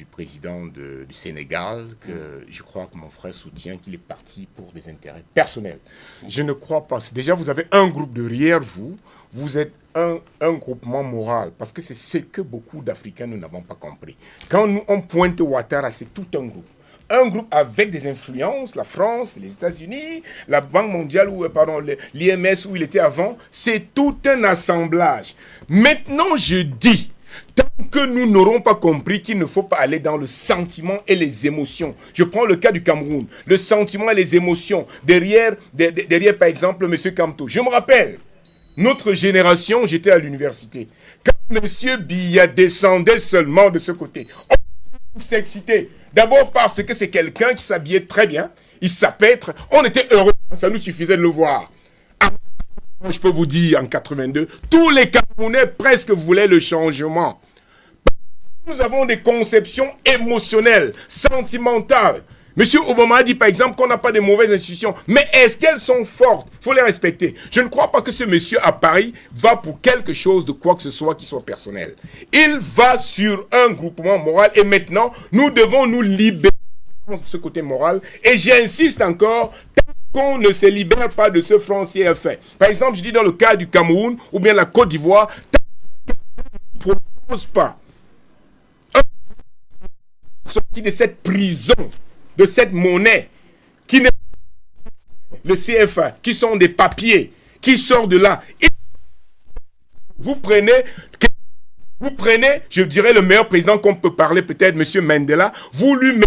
président du Sénégal, que je crois que mon frère soutient, qu'il est parti pour des intérêts personnels. Je ne crois pas. Déjà, vous avez un groupe derrière vous, vous êtes un groupement moral, parce que c'est ce que beaucoup d'Africains nous n'avons pas compris. Quand on pointe Ouattara, c'est tout un groupe. Un groupe avec des influences, la France, les États-Unis, la Banque mondiale, l'IMS où il était avant, c'est tout un assemblage. Maintenant, je dis, tant que nous n'aurons pas compris qu'il ne faut pas aller dans le sentiment et les émotions. Je prends le cas du Cameroun. Le sentiment et les émotions. Derrière par exemple, M. Kamto. Je me rappelle, notre génération, j'étais à l'université. Quand M. Biya descendait seulement de ce côté, on s'excitait. D'abord parce que c'est quelqu'un qui s'habillait très bien. Il s'apêtre. On était heureux. Ça nous suffisait de le voir. Je peux vous dire, en 82, tous les Camerounais presque voulaient le changement. Nous avons des conceptions émotionnelles, sentimentales. Monsieur Obama a dit par exemple qu'on n'a pas de mauvaises institutions. Mais est-ce qu'elles sont fortes? Il faut les respecter. Je ne crois pas que ce monsieur à Paris va pour quelque chose de quoi que ce soit qui soit personnel. Il va sur un groupement moral et maintenant, nous devons nous libérer de ce côté moral. Et j'insiste encore, tant qu'on ne se libère pas de ce franc CFA. Par exemple, je dis dans le cas du Cameroun ou bien la Côte d'Ivoire, tant qu'on ne propose pas sorti de cette prison, de cette monnaie, qui n'est le CFA, qui sont des papiers, qui sortent de là. Et vous prenez, je dirais, le meilleur président qu'on peut parler, peut-être M. Mandela, vous le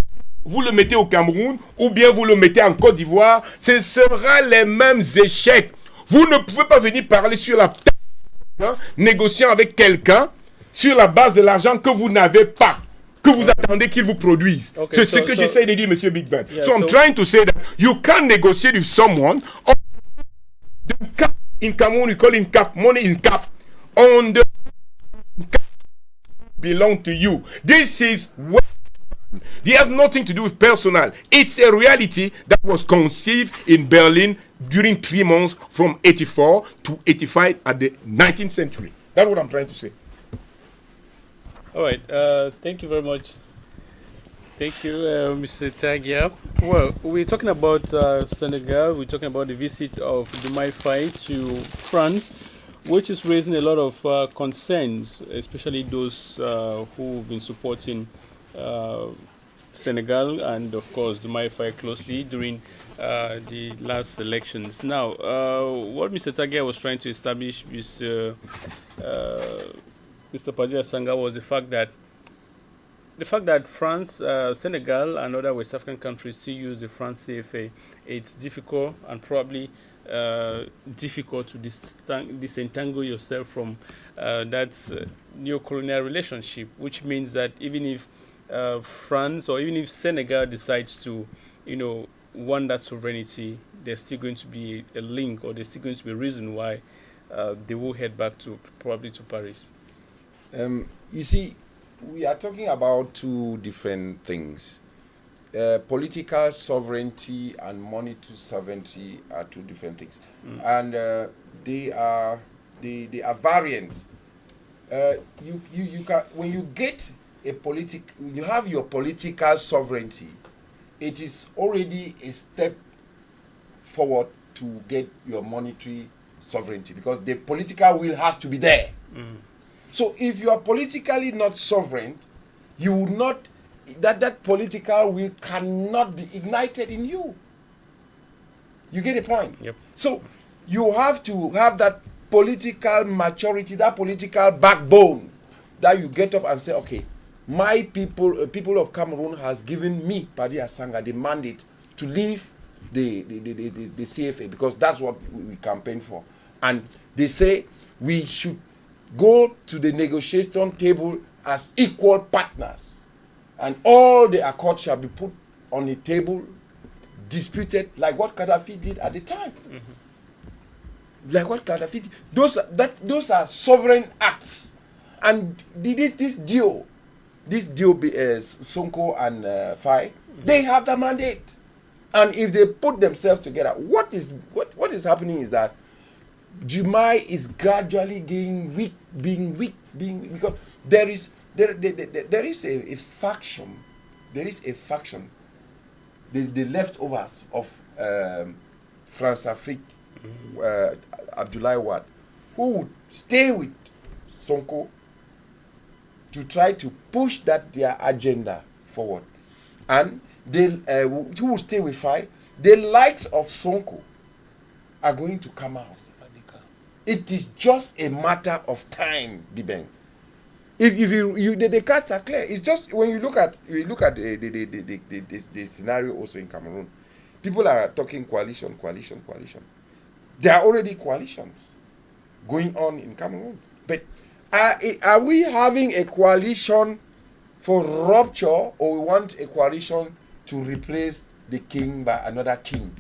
mettez au Cameroun, ou bien vous le mettez en Côte d'Ivoire, ce sera les mêmes échecs. Vous ne pouvez pas venir parler sur la table, négociant avec quelqu'un, sur la base de l'argent que vous n'avez pas, que vous attendez qu'il vous produise. Okay, c'est ce que j'essaie de dire, M. Big Ben. Yeah, so I'm trying to say that you can't negotiate with someone on the cap in Cameroon, we call it cap, money is cap. On the cap belong to you. This is what it has nothing to do with personal. It's a reality that was conceived in Berlin during 3 months from 84 to 85 at the 19th century. That's what I'm trying to say. All right. Thank you very much. Thank you, Mr. Tagia. Well, we're talking about Senegal. We're talking about the visit of Diomaye Faye to France, which is raising a lot of concerns, especially those who've been supporting Senegal and, of course, Diomaye Faye closely during the last elections. Now, what Mr. Tagia was trying to establish with Mr. Padilla Sanga was the fact that France, Senegal, and other West African countries still use the France CFA. It's difficult and probably difficult to disentangle yourself from that neo-colonial relationship, which means that even if France or even if Senegal decides to, want that sovereignty, there's still going to be a link, or there's still going to be a reason why they will head back probably to Paris. You see, we are talking about two different things. Political sovereignty and monetary sovereignty are two different things, and they are variants. You can, when you get you have your political sovereignty, it is already a step forward to get your monetary sovereignty, because the political will has to be there. So if you are politically not sovereign, you will not, that political will cannot be ignited in you. You get the point? Yep. So you have to have that political maturity, that political backbone, that you get up and say, okay, my people of Cameroon has given me, Paddy Asanga, the mandate to leave the CFA, because that's what we campaign for. And they say we should go to the negotiation table as equal partners, and all the accords shall be put on the table, disputed, like what Gaddafi did at the time. Like what Gaddafi did. Those are sovereign acts, and this deal, Sonko and Faye, they have the mandate, and if they put themselves together, what is happening is that Diomaye is gradually being weak, because there is a faction, the leftovers of France-Afrique, Abdoulaye Wade, who would stay with Sonko to try to push their agenda forward, and who will stay with Faye. The likes of Sonko are going to come out. It is just a matter of time, Dibeng. If the cards are clear. It's just when you look at the scenario also in Cameroon, people are talking coalition. There are already coalitions going on in Cameroon. But are we having a coalition for rupture, or we want a coalition to replace the king by another king?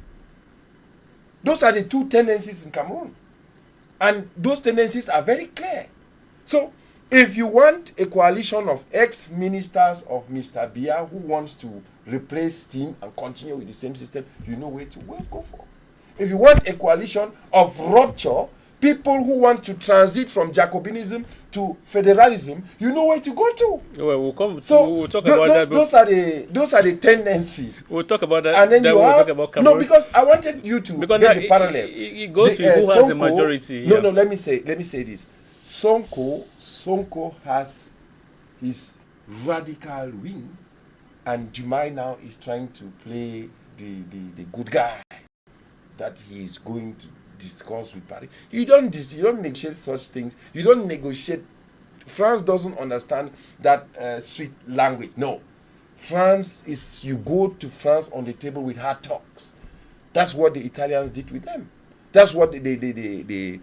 Those are the two tendencies in Cameroon. And those tendencies are very clear. So If you want a coalition of ex-ministers of Mr. Biya who wants to replace him and continue with the same system, you know where to go for. If you want a coalition of rupture, people who want to transit from Jacobinism to federalism, you know where to go to. Well, we'll come. So we'll talk about that. Those are the tendencies. We'll talk about that. And then that you we'll have talk about Cameroon. no, because I wanted you to because get the parallel. It goes with who has the majority. No, let me say this. Sonko has his radical wing, and Diomaye now is trying to play the good guy that he is going to discuss with Paris. You don't negotiate such things. You don't negotiate. France doesn't understand that sweet language. No, France is, you go to France on the table with hard talks. That's what the Italians did with them. That's what the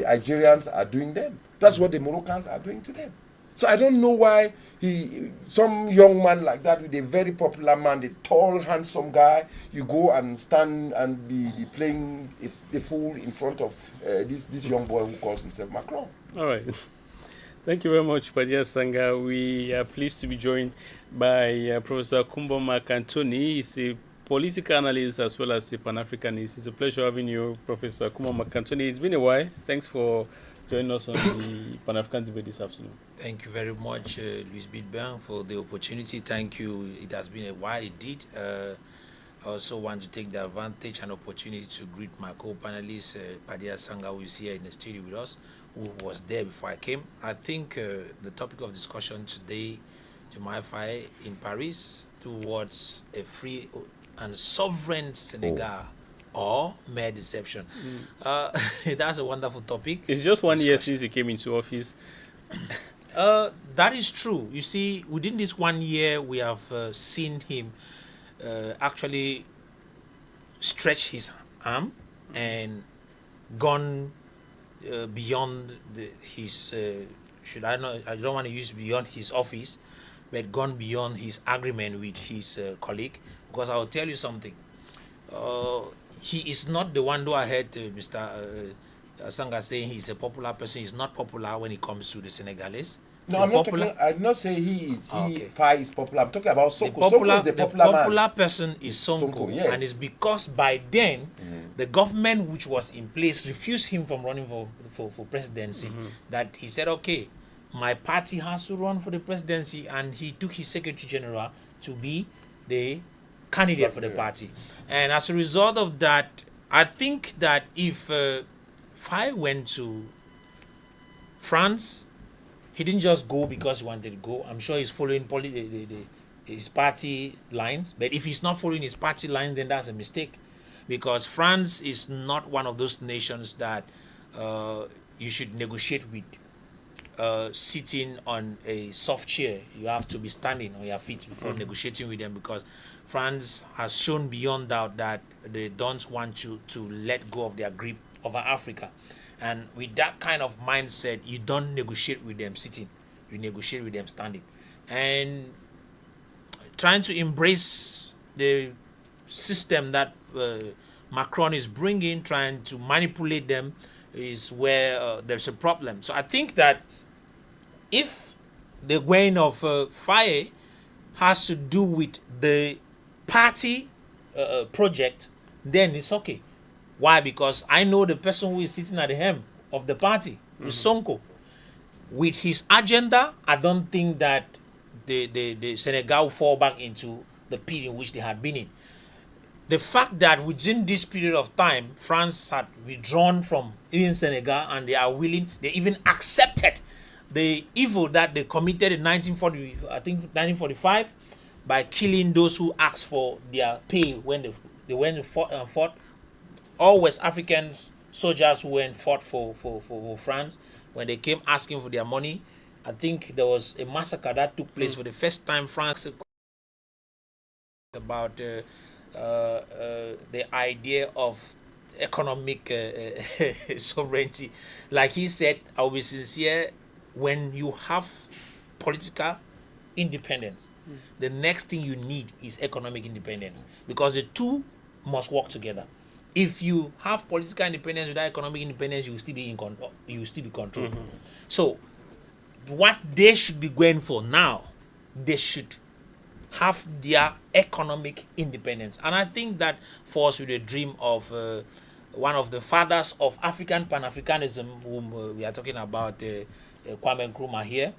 Algerians are doing them. That's what the Moroccans are doing to them. So I don't know why some young man like that with a very popular man, the tall, handsome guy, you go and stand and be playing a fool in front of this young boy who calls himself Macron. All right. Thank you very much, Padia Sanga. We are pleased to be joined by Professor Kumbo Makantoni. He's a political analyst as well as a Pan-Africanist. It's a pleasure having you, Professor Kumbo Makantoni. It's been a while. Thanks for joining us on the Pan-African debate this afternoon. Thank you very much, Luis Bidban, for the opportunity. Thank you. It has been a while indeed. I also want to take the advantage and opportunity to greet my co-panelist, Padia Sanga, who is here in the studio with us, who was there before I came. I think the topic of discussion today, Diomaye Faye in Paris, towards a free and sovereign Senegal. Or mere deception. That's a wonderful topic. It's just 1 year since he came into office. That is true. You see, within this 1 year, we have seen him actually stretch his arm and gone beyond his. I don't want to use beyond his office, but gone beyond his agreement with his colleague. Because I will tell you something. He is not the one who I heard Mr. Sanga saying he's a popular person. He's not popular when it comes to the Senegalese. No, I'm not saying he is. Faye is popular. I'm talking about Sonko. Sonko is the popular man. Person is Sonko, yes. And it's because by then the government which was in place refused him from running for presidency. That he said, okay, my party has to run for the presidency, and he took his secretary general to be the candidate for the party. And as a result of that, I think that if Faye went to France, he didn't just go because he wanted to go. I'm sure he's following his party lines. But if he's not following his party lines, then that's a mistake. Because France is not one of those nations that you should negotiate with sitting on a soft chair. You have to be standing on your feet before negotiating with them, because France has shown beyond doubt that they don't want you to let go of their grip over Africa. And with that kind of mindset, you don't negotiate with them sitting, you negotiate with them standing. And trying to embrace the system that Macron is bringing, trying to manipulate them, is where there's a problem. So I think that if the going of Faye has to do with the party project, then it's okay. Why? Because I know the person who is sitting at the helm of the party, is Sonko. With his agenda, I don't think that the Senegal fall back into the pit in which they had been in. The fact that within this period of time, France had withdrawn from even Senegal, and they are willing, they even accepted the evil that they committed in 1945 by killing those who asked for their pay when they went and fought. All West African soldiers who went and fought for France, when they came asking for their money, I think there was a massacre that took place for the first time. France about the idea of economic sovereignty. Like he said, I'll be sincere, when you have political independence, the next thing you need is economic independence, because the two must work together. If you have political independence without economic independence, you will still be in control. You will still be controlled. So what they should be going for now, they should have their economic independence. And I think that falls with the dream of one of the fathers of African Pan-Africanism, whom we are talking about, Kwame Nkrumah here.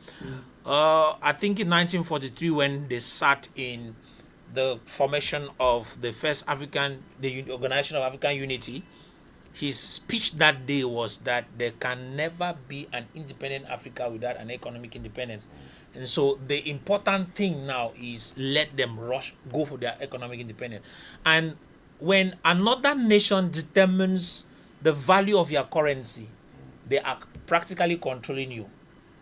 I think in 1943, when they sat in the formation of the first the Organization of African Unity, his speech that day was that there can never be an independent Africa without an economic independence. And so the important thing now is let them go for their economic independence. And when another nation determines the value of your currency, they are practically controlling you.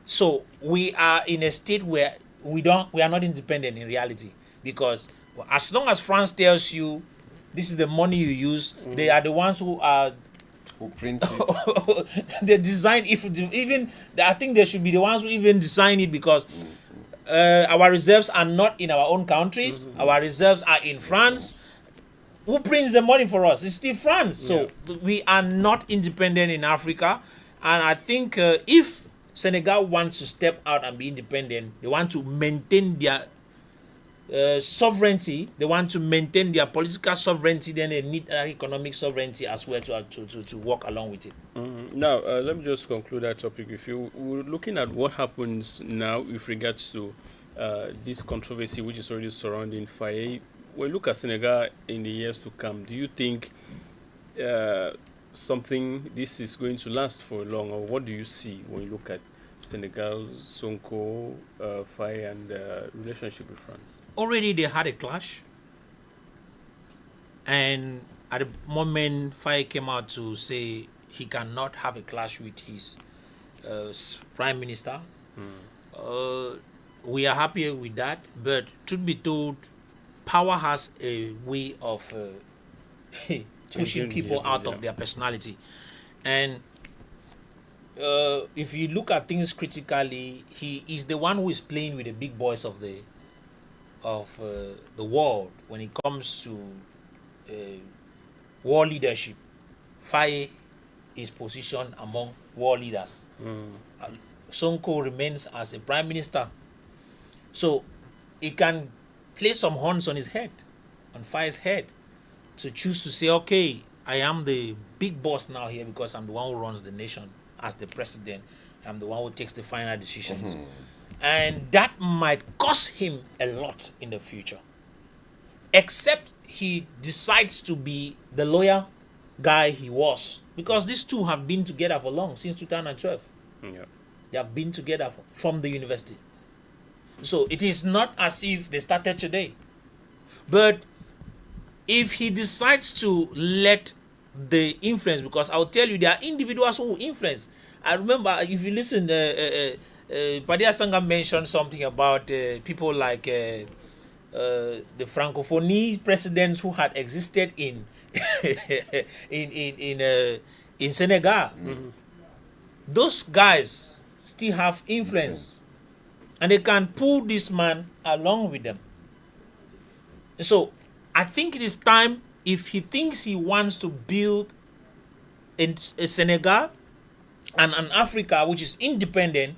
So we are in a state where we are not independent in reality, because as long as France tells you this is the money you use, they are the ones who print it. They design I think they should be the ones who even design it, because our reserves are not in our own countries. Our reserves are in France. Who prints the money for us? It's still France. So we are not independent in Africa. And I think if Senegal wants to step out and be independent, they want to maintain their sovereignty, they want to maintain their political sovereignty, then they need economic sovereignty as well to work along with it. Now, let me just conclude that topic with you. We're looking at what happens now with regards to this controversy which is already surrounding Faye. When you look at Senegal in the years to come, do you think this is going to last for long, or what do you see when you look at Senegal, Sonko, Faye, and relationship with France? Already they had a clash, and at the moment Faye came out to say he cannot have a clash with his prime minister. We are happy with that, but truth be told, power has a way of pushing people out of their personality. And if you look at things critically, he is the one who is playing with the big boys of the world when it comes to war leadership. Faye is positioned among war leaders. Sonko remains as a prime minister. So he can place some horns on his head, on Faye's head, to choose to say, okay, I am the big boss now here because I'm the one who runs the nation as the president. I'm the one who takes the final decisions. And that might cost him a lot in the future. Except he decides to be the loyal guy he was. Because these two have been together for long, since 2012. They have been together from the university. So it is not as if they started today. But if he decides to let the influence, because I'll tell you, there are individuals who influence. I remember, if you listen, Padia Sanga mentioned something about people like the Francophonie presidents who had existed in in Senegal. Those guys still have influence, and they can pull this man along with them. So I think it is time, if he thinks he wants to build a Senegal and an Africa which is independent,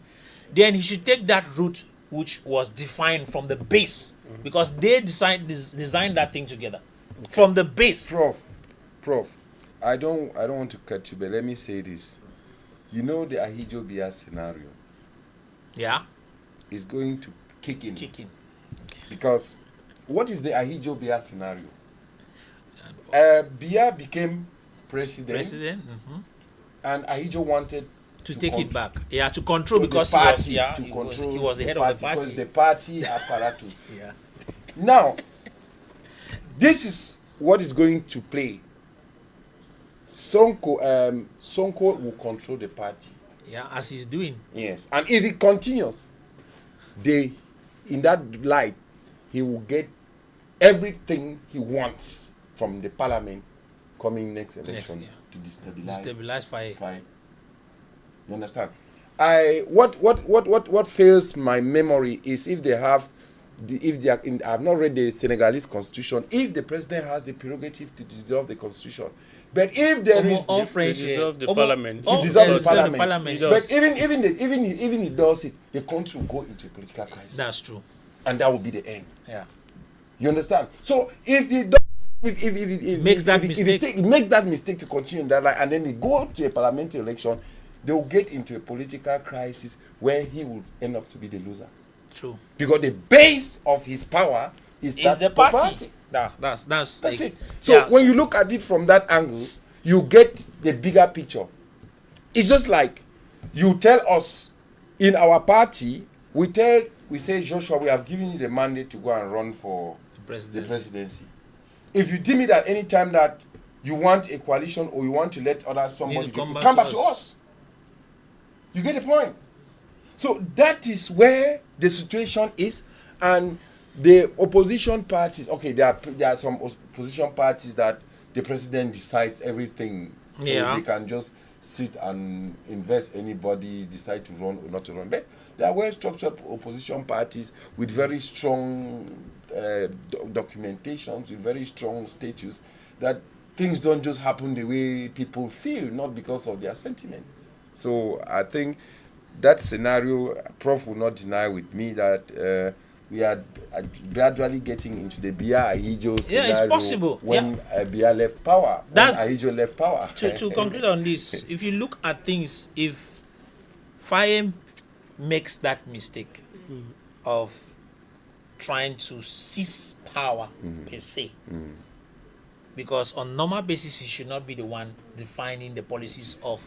then he should take that route which was defined from the base, because they designed that thing together from the base. Prof, I don't want to cut you, but let me say this. You know the Ahidjo-Biya scenario. Yeah. Is going to kick in. Because what is the Ahidjo-Biya scenario? Biya became president. And Ahidjo wanted to take it back. Yeah, to control, because he was the head of the party. Because the party apparatus. Now, this is what is going to play. Sonko will control the party. Yeah, as he's doing. Yes, and if he continues, in that light, he will get everything he wants from the parliament coming next election to destabilize Faye. You understand? What fails my memory is if they have if they are in, I've not read the Senegalese constitution, if the president has the prerogative to dissolve the constitution. But if there is To dissolve the parliament. to dissolve the Yes, parliament. He does. But even he does it, the country will go into a political crisis. That's true. And that will be the end. Yeah. You understand? So if he does, if Makes that if mistake. he make that mistake to continue in that line, and then he go to a parliamentary election, they will get into a political crisis where he will end up to be the loser. True. Because the base of his power is that the party. That's That's like, it. So yeah. when you look at it from that angle, you get the bigger picture. It's just like you tell us in our party, we say, Joshua, we have given you the mandate to go and run for the presidency. If you deem it at any time that you want a coalition or you want to let somebody come back to us. You get the point? So that is where the situation is, and the opposition parties, okay, there are some opposition parties that the president decides everything, so they can just sit and invest anybody decide to run or not to run. But there are well-structured opposition parties with very strong documentations, with very strong status, that things don't just happen the way people feel, not because of their sentiment. So I think that scenario, Prof will not deny with me that we are gradually getting into the Biya Ahijo scenario. Yeah, it's possible. When Biya left power, when Ahijo left power. To conclude on this, if you look at things, if Faye makes that mistake of trying to seize power per se, because on normal basis he should not be the one defining the policies of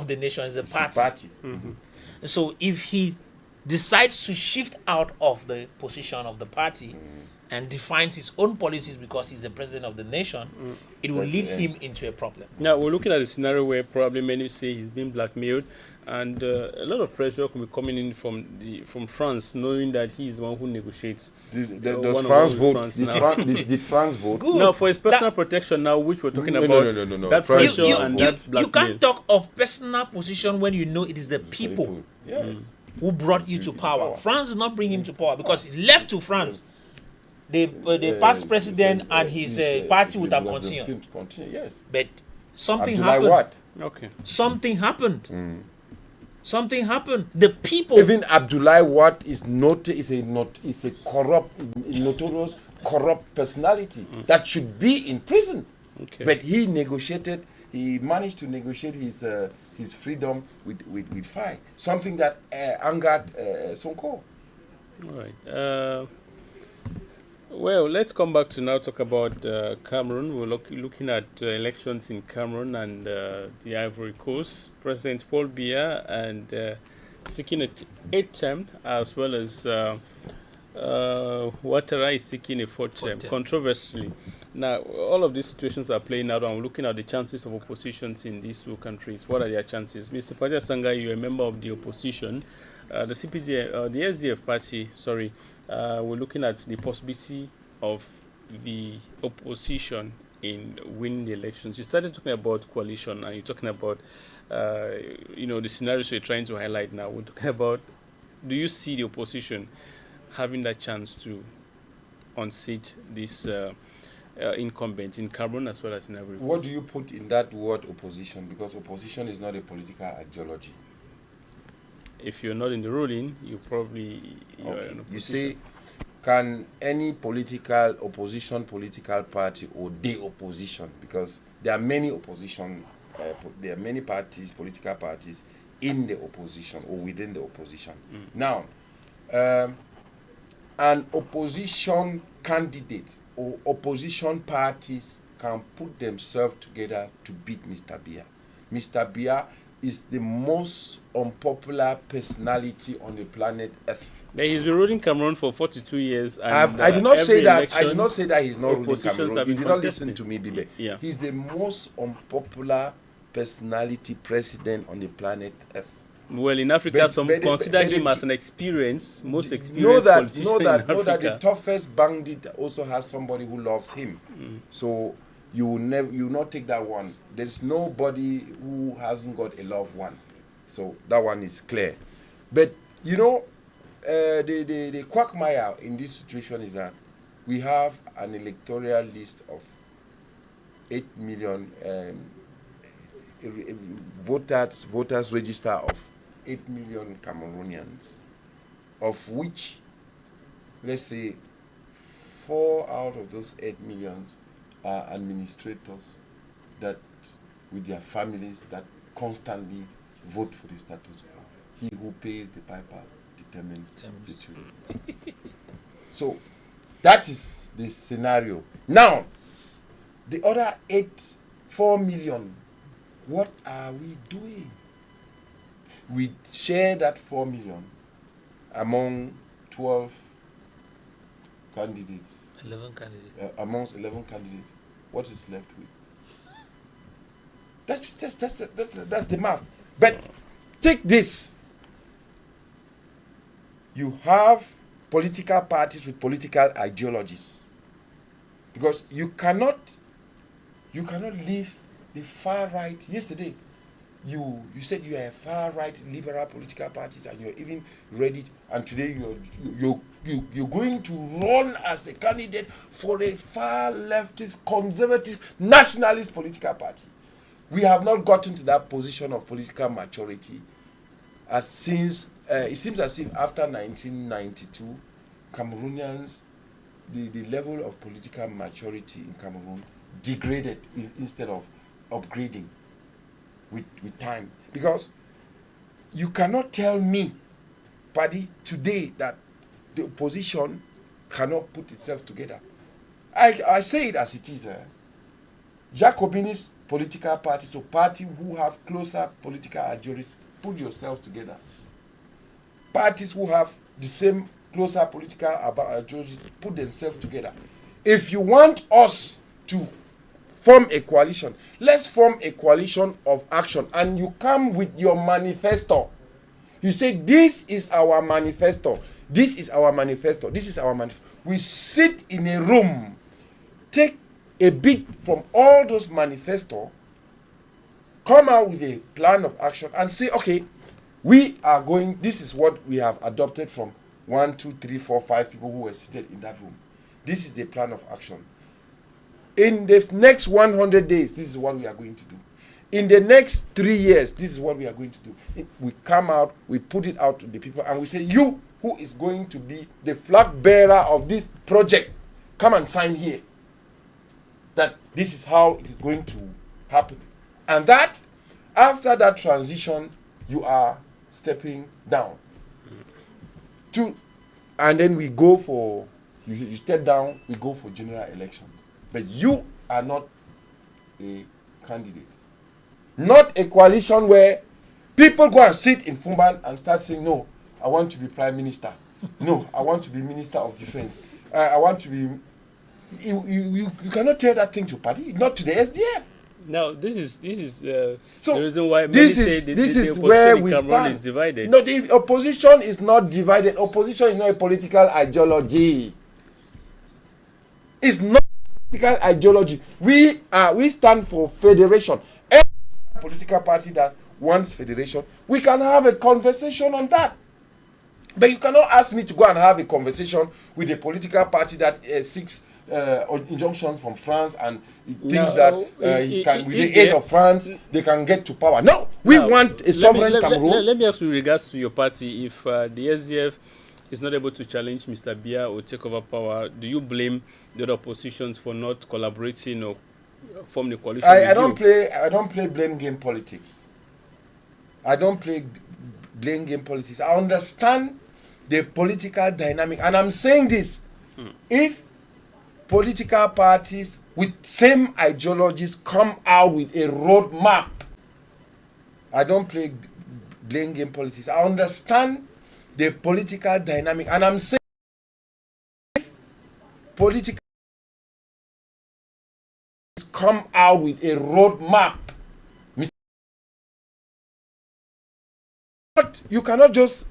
the nation as a party. So if he decides to shift out of the position of the party and defines his own policies because he's the president of the nation, it will lead him into a problem. Now we're looking at a scenario where probably many say he's been blackmailed, and a lot of pressure could be coming in from France, knowing that he's the one who negotiates. Does France vote? Did France vote? Good. No, for his personal protection now, which we're talking about. No. That France pressure and that You blackmail. can't talk of personal position when you know it is the people Yes. who brought you to power. France is not bringing him to power because he left to France. The past president and his party would have continued. Yes. But something Abdullah happened. Wade. Okay. Something happened. Something happened. The people. Even Abdullah Wade is a corrupt, notorious corrupt personality that should be in prison. Okay. But he managed to negotiate his freedom with Faye. Something that angered Sonko. All right. Well, let's come back to now talk about Cameroon. We're looking at elections in Cameroon and the Ivory Coast. President Paul Biya and seeking an 8th term, as well as Ouattara is seeking a 4th term, controversially. Now, all of these situations are playing out, and we're looking at the chances of oppositions in these two countries. What are their chances? Mr. Paja Sanga, you're a member of the opposition. The CPG, the SDF party, we're looking at the possibility of the opposition in winning the elections. You started talking about coalition, and you're talking about, the scenarios we're trying to highlight now. We're talking about, do you see the opposition having that chance to unseat this incumbent in Cameroon as well as in Ivory Coast? What do you put in that word opposition? Because opposition is not a political ideology. If you're not in the ruling, you probably you're in You say, can any political party or the opposition, because there are many opposition, there are many parties, political parties in the opposition or within the opposition. Now, an opposition candidate or opposition parties can put themselves together to beat Mr. Biya. Mr. Biya is the most unpopular personality on the planet Earth. But he's been ruling Cameroon for 42 years. And I did not say that. election, I did not say that he's not ruling Cameroon. You did not listen contesting. to me, Bibe. Yeah. He's the most unpopular personality president on the planet Earth. Well, in Africa, But- some but- consider but- him but- as an experienced, most Know experienced politician that in Africa. the toughest bandit also has somebody who loves him. So you will not take that one. There's nobody who hasn't got a loved one. So that one is clear. But the quagmire in this situation is that we have an electoral list of 8 million voters register of 8 million Cameroonians, of which, let's say, 4 out of those 8 millions are administrators that, with their families, that constantly vote for the status quo. He who pays the piper determines the tune. So that is the scenario. Now, the other 4 million, what are we doing? We share that 4 million among 12 candidates. 11 candidates. Amongst 11 candidates, what is left with? That's the math. But take this. You have political parties with political ideologies, because you cannot leave the far right. Yesterday, you said you are a far right liberal political parties, and you're even ready. And today you're going to run as a candidate for a far leftist, conservative, nationalist political party. We have not gotten to that position of political maturity since it seems as if after 1992, Cameroonians, the level of political maturity in Cameroon degraded instead of upgrading with time. Because you cannot tell me, Paddy, today that the opposition cannot put itself together. I say it as it is. Jacobinist political parties, so parties who have closer political ideologies, put yourself together. Parties who have the same closer political ideologies, put themselves together. If you want us to form a coalition, let's form a coalition of action, and you come with your manifesto. You say, this is our manifesto, this is our manifesto, this is our manifesto. We sit in a room, take a bit from all those manifesto, come out with a plan of action and say, okay, we are going, this is what we have adopted from 1, 2, 3, 4, 5 people who were seated in that room. This is the plan of action. In the next 100 days, this is what we are going to do. In the next 3 years, this is what we are going to do. We come out, we put it out to the people, and we say, you who is going to be the flag bearer of this project, come and sign here. That this is how it is going to happen. And that, after that transition, you are stepping down. And then we go for, you step down, we go for general elections. But you are not a candidate. Not a coalition where people go and sit in Fumban and start saying, no, I want to be prime minister. No, I want to be minister of defense. I want to be... You cannot tell that thing to party, not to the SDF. Now, this is so the reason why this is where we stand. Is divided. No, the opposition is not divided. Opposition is not a political ideology. It's not a political ideology. We stand for federation. Any political party that wants federation, we can have a conversation on that. But you cannot ask me to go and have a conversation with a political party that seeks injunctions from France and thinks that with the aid of France they can get to power. No, we want a sovereign Cameroon. Let me ask you, with regards to your party, if the SDF is not able to challenge Mr. Biya or take over power, do you blame the other oppositions for not collaborating or forming a coalition? I don't play blame game politics. I don't play blame game politics. I understand the political dynamic, and I'm saying this: if political parties with same ideologies come out with a roadmap, I don't play blame game politics. I understand the political dynamic, and I'm saying if political parties come out with a roadmap, you cannot just...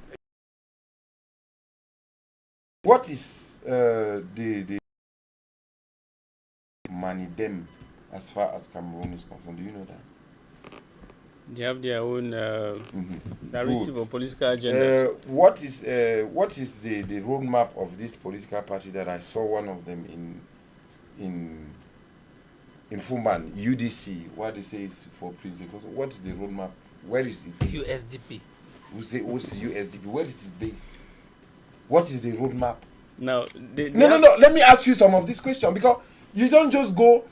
What is the money them as far as Cameroon is concerned? Do you know that? They have their own narrative or political agenda. What is the roadmap of this political party that I saw one of them in Fumban, UDC? What they say is for prison. What is the roadmap? Where is it? USDP. What's the USDP? Where is its base? What is the roadmap? Now, no. Let me ask you some of this question, because you don't just go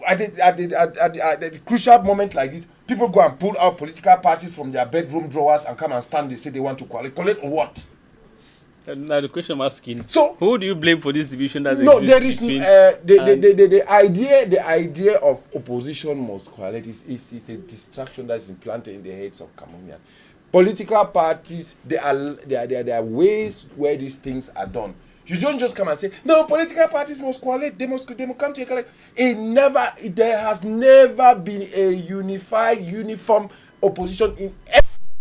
at the crucial moment like this. People go and pull out political parties from their bedroom drawers and come and stand. They say they want to collect what? Now the question I'm asking: so who do you blame for this division that no, there is between, the idea of opposition must coalesce is a distraction that is implanted in the heads of Cameroonians. Political parties, there are ways where these things are done. You don't just come and say, no, political parties must coalesce, they must come to a collective. There has never been a uniform opposition in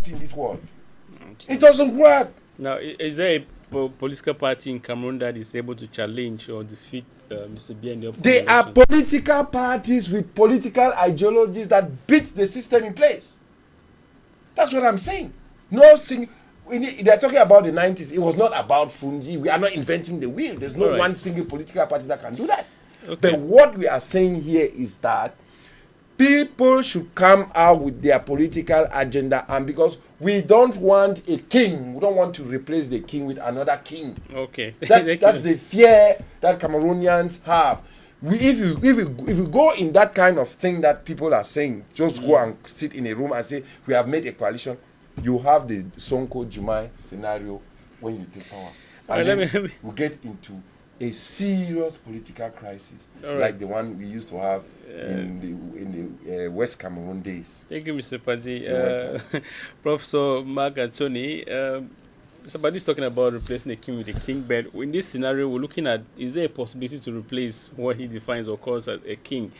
this world. Okay. It doesn't work. Now, is there a political party in Cameroon that is able to challenge or defeat Mr. Biya in the upcoming They are election? political parties with political ideologies that beat the system in place. That's what I'm saying. They're talking about the 90s. It was not about Fungi. We are not inventing the wheel. There's no one single political party that can do that. Okay. But what we are saying here is that people should come out with their political agenda, and because we don't want a king, we don't want to replace the king with another king. Okay. That's the fear that Cameroonians have. If you go in that kind of thing that people are saying, just go and sit in a room and say we have made a coalition, you have the Sonko-Diomaye scenario when you take power, and then we get into a serious political crisis like the one we used to have in the West Cameroon days. Thank you, Mr. Padzi. Professor Mark Anthony, somebody's talking about replacing the king with a king, but in this scenario, we're looking at, is there a possibility to replace what he defines or calls as a king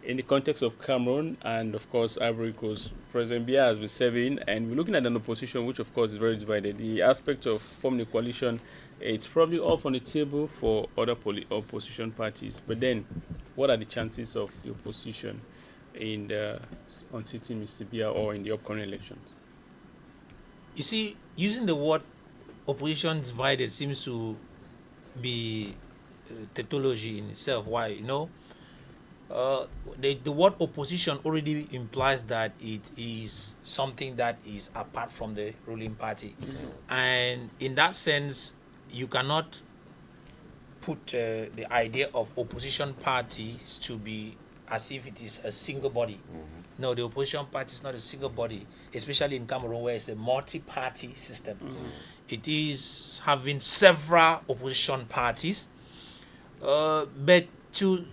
in the context of Cameroon and, of course, Ivory Coast? President Biya has been serving, and we're looking at an opposition which, of course, is very divided. The aspect of forming a coalition, it's probably off on the table for other opposition parties. But then, what are the chances of the opposition in unseating Mr. Biya or in the upcoming elections? You see, using the word opposition divided seems to be tautology in itself. Why? The word opposition already implies that it is something that is apart from the ruling party. And in that sense, you cannot put the idea of opposition parties to be as if it is a single body. No, the opposition party is not a single body, especially in Cameroon where it's a multi-party system. It is having several opposition parties, but to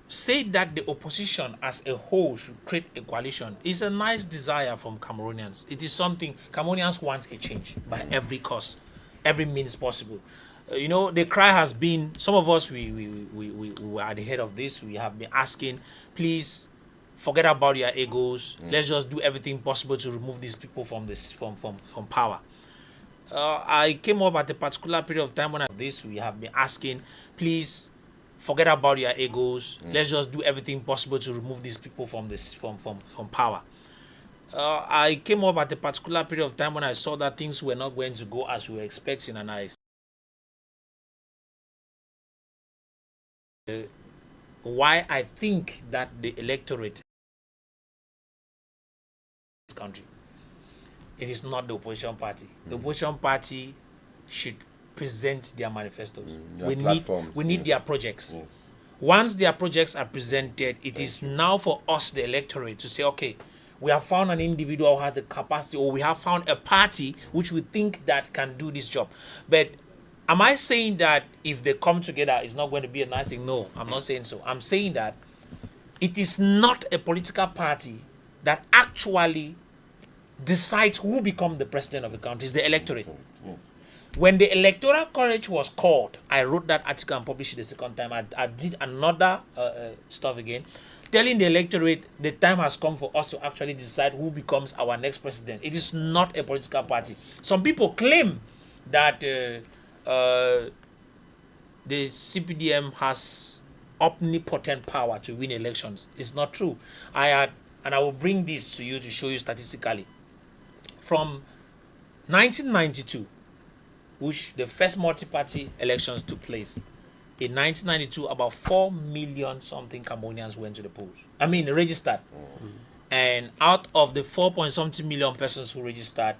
say that the opposition as a whole should create a coalition is a nice desire from Cameroonians. It is something Cameroonians want a change by every cost, every means possible. The cry has been, some of us, we were at the head of this. We have been asking, please forget about your egos. Let's just do everything possible to remove these people from power. I came up at a particular period of time when we have been asking, please forget about your egos. Let's just do everything possible to remove these people from power. I came up at a particular period of time when I saw that things were not going to go as we were expecting, and why I think that the electorate this country, it is not the opposition party. The opposition party should present their manifestos. We need their projects. Yes. Once their projects are presented, it is now for us, the electorate, to say, okay, we have found an individual who has the capacity, or we have found a party which we think that can do this job. But am I saying that if they come together, it's not going to be a nice thing? No, I'm not saying so. I'm saying that it is not a political party that actually decides who becomes the president of the country. It's the electorate. Yes. When the electoral college was called, I wrote that article and published it the second time. I did another stuff again, telling the electorate the time has come for us to actually decide who becomes our next president. It is not a political party. Some people claim that the CPDM has omnipotent power to win elections. It's not true. I had and I will bring this to you to show you statistically. From 1992, which the first multi-party elections took place, in 1992, about 4 million something Cameroonians went to the polls. I mean, registered. And out of the 4-point-something million persons who registered,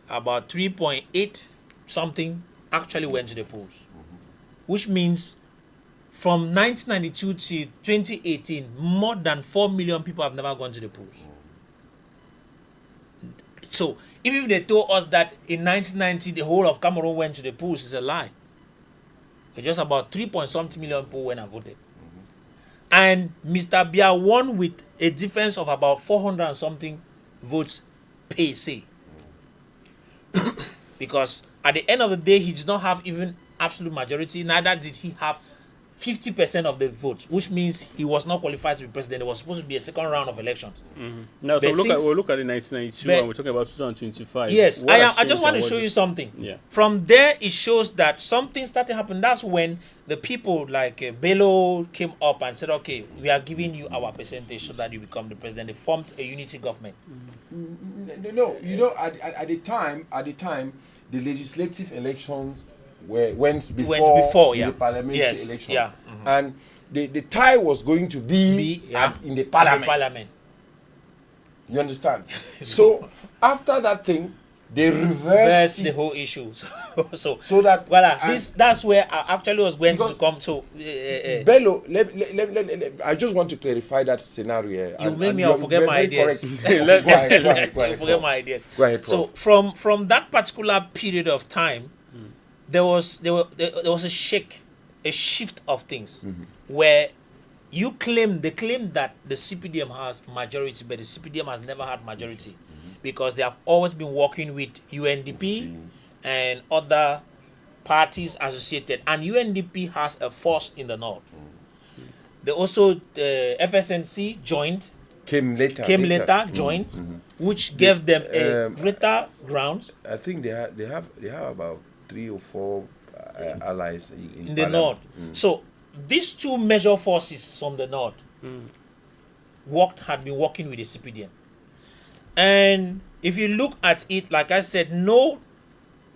about 3.8 something actually went to the polls. Which means from 1992 to 2018, more than 4 million people have never gone to the polls. So, even if they told us that in 1990 the whole of Cameroon went to the polls, it's a lie. Just about 3-point-something million people went and voted. And Mr. Biya won with a difference of about 400 and something votes per se. Because at the end of the day, he did not have even absolute majority, neither did he have 50% of the votes, which means he was not qualified to be president. It was supposed to be a second round of elections. Now, so we'll look at the 1992 and we're talking about 2025. Yes, I just want to show you something. Yeah. From there, it shows that something started happening. That's when the people like Bello came up and said, okay, we are giving you our percentage so that you become the president. They formed a unity government. No, you know, at the time, the legislative elections went before yeah. the parliamentary election. Yeah. And the tie was going to be in the parliament. You understand? So after that thing, they reversed the whole issue. so that that's where I actually was going to come to. Bello, I just want to clarify that scenario. You made me forget my ideas. Go ahead, forget my ideas. Go ahead, so from that particular period of time, there was a shift of things where they claim that the CPDM has majority, but the CPDM has never had majority because they have always been working with UNDP and other parties associated, and UNDP has a force in the north. They also FSNC joined. Came later, joined, which gave them a greater ground. I think they have about 3 or 4 allies in the north. So these two major forces from the north had been working with the CPDM. And if you look at it, like I said,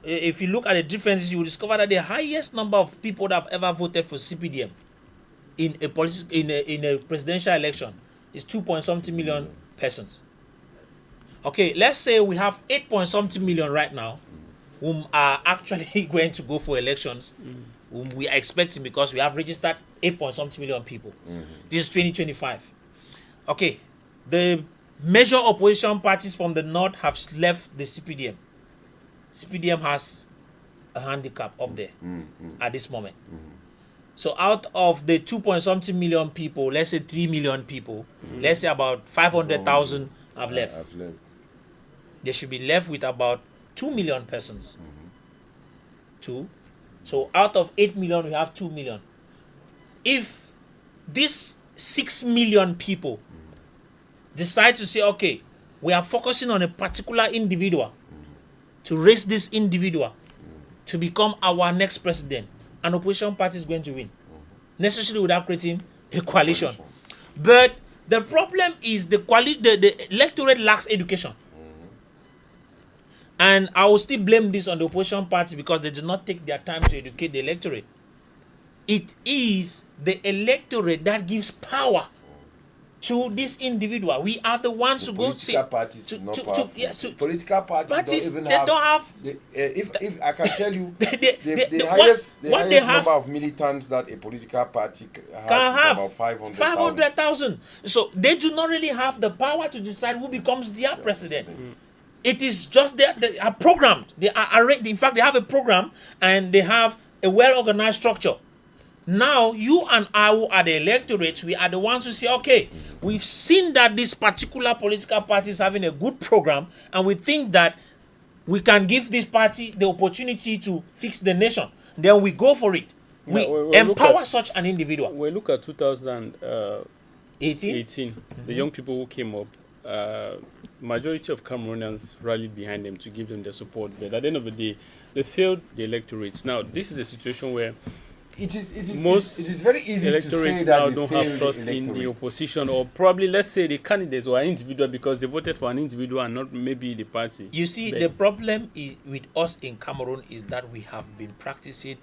if you look at the differences, you will discover that the highest number of people that have ever voted for CPDM in a presidential election is 2-point-something million persons. Okay, let's say we have 8-point-something million right now whom are actually going to go for elections, whom we are expecting because we have registered 8-point-something million people. This is 2025. Okay, the major opposition parties from the north have left the CPDM. CPDM has a handicap up there at this moment. So out of the 2-point-something million people, let's say 3 million people, let's say about 500,000 have left. They should be left with about 2 million persons. 2. So out of 8 million, we have 2 million. If these 6 million people decide to say, okay, we are focusing on a particular individual, to raise this individual to become our next president, an opposition party is going to win, necessarily without creating a coalition. But the problem is the electorate lacks education. And I will still blame this on the opposition party because they did not take their time to educate the electorate. It is the electorate that gives power to this individual. We are the ones who go to political parties don't have if I can tell you the highest number of militants that a political party has is about 500,000. So they do not really have the power to decide who becomes their president. It is just they are programmed. They are in fact they have a program and they have a well-organized structure. Now, you and I who are the electorate, we are the ones who say, okay, we've seen that this particular political party is having a good program, and we think that we can give this party the opportunity to fix the nation. Then we go for it. We empower such an individual. We look at 2018, the young people who came up, majority of Cameroonians rallied behind them to give them their support. But at the end of the day, they failed the electorates. Now, this is a situation where it is most it is very easy to say electorates that now they don't failed have trust the in the electorate. opposition, or probably, let's say, the candidates or an individual because they voted for an individual and not maybe the party. You see, But- the problem with us in Cameroon is that we have been practicing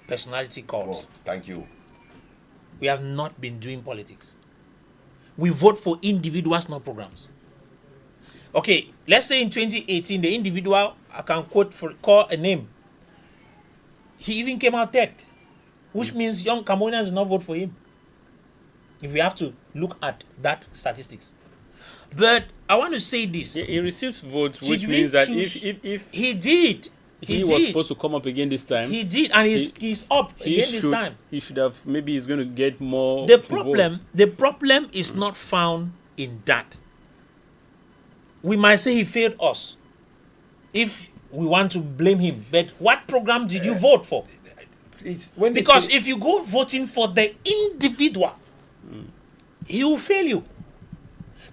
personality cults. Oh, thank you. We have not been doing politics. We vote for individuals, not programs. Okay, let's say in 2018, the individual, I can call a name. He even came out third, which means young Cameroonians do not vote for him. If we have to look at that statistics. But I want to say this. He receives votes, Did which we means that choose- if He did. he was supposed to come up again this time, He did, and he's up he again this should time. he should have, maybe he's going to get more The votes. problem is not found in that. We might say he failed us if we want to blame him. But what program did you vote for? It's when they Because say- if you go voting for the individual, he will fail you.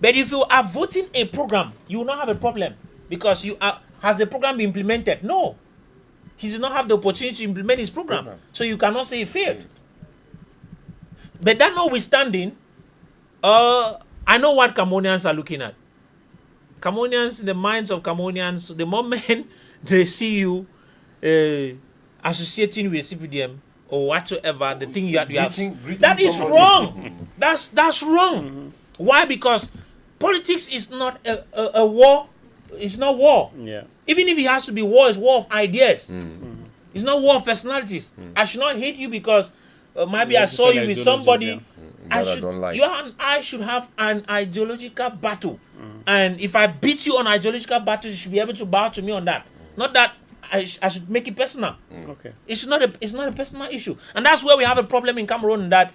But if you are voting a program, you will not have a problem. Because has the program been implemented? No. He did not have the opportunity to implement his program. So you cannot say he failed. But that notwithstanding, I know what Cameroonians are looking at. Cameroonians, in the minds of Cameroonians, the moment they see you associating with CPDM or whatsoever, the thing you have, Greeting that is somebody. wrong. That's wrong. Why? Because politics is not a war. It's not war. Yeah. Even if it has to be war, it's war of ideas. It's not war of personalities. I should not hate you because maybe You I have saw you different with somebody. ideologies, That I don't like. You and I should have an ideological battle. And if I beat you on ideological battles, you should be able to bow to me on that. Not that I should make it personal. Okay. It's not a personal issue. And that's where we have a problem in Cameroon, that,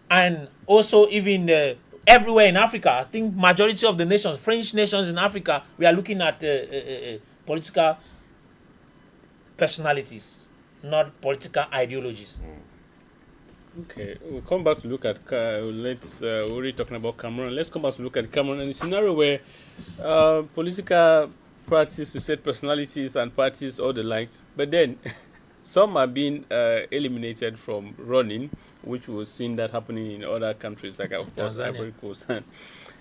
and also even everywhere in Africa. I think majority of the nations, French nations in Africa, we are looking at political personalities, not political ideologies. Okay, we'll come back to look at, we're already talking about Cameroon. Let's come back to look at Cameroon and the scenario where political parties, to set personalities and parties, all the likes, but then some are being eliminated from running, which we've seen that happening in other countries, like of course Tanzania. Ivory Coast.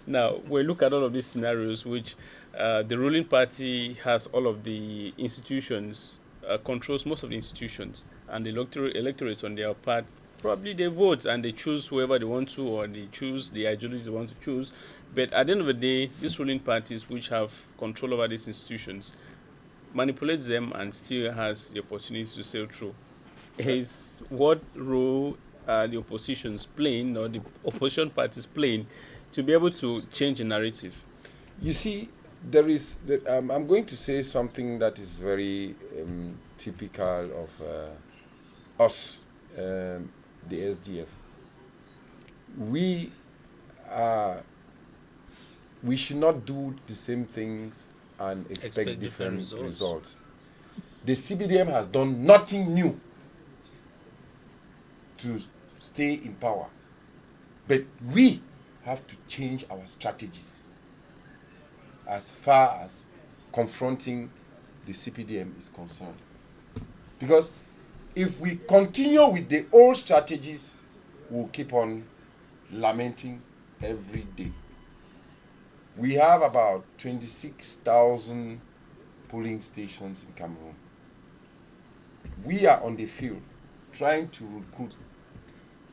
Now, we look at all of these scenarios, which the ruling party has all of the institutions, controls most of the institutions, and the electorates on their part, probably they vote and they choose whoever they want to, or they choose the ideology they want to choose. But at the end of the day, these ruling parties, which have control over these institutions, manipulate them and still has the opportunity to sail through. Is what role are the oppositions playing, or the opposition parties playing, to be able to change the narrative? You see, there is. I'm going to say something that is very typical of us, the SDF. We should not do the same things and expect different results. The CBDM has done nothing new to stay in power, but we have to change our strategies as far as confronting the CPDM is concerned. Because if we continue with the old strategies, we'll keep on lamenting every day. We have about 26,000 polling stations in Cameroon. We are on the field trying to recruit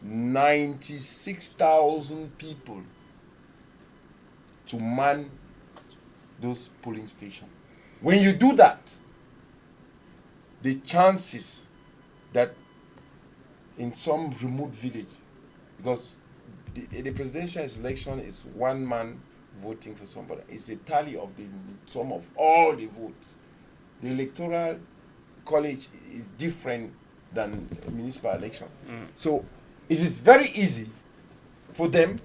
96,000 people to man those polling stations. When you do that, the chances that in some remote village, because the presidential election is one man voting for somebody, it's a tally of the sum of all the votes. The electoral college is different than a municipal election. So it is very easy for them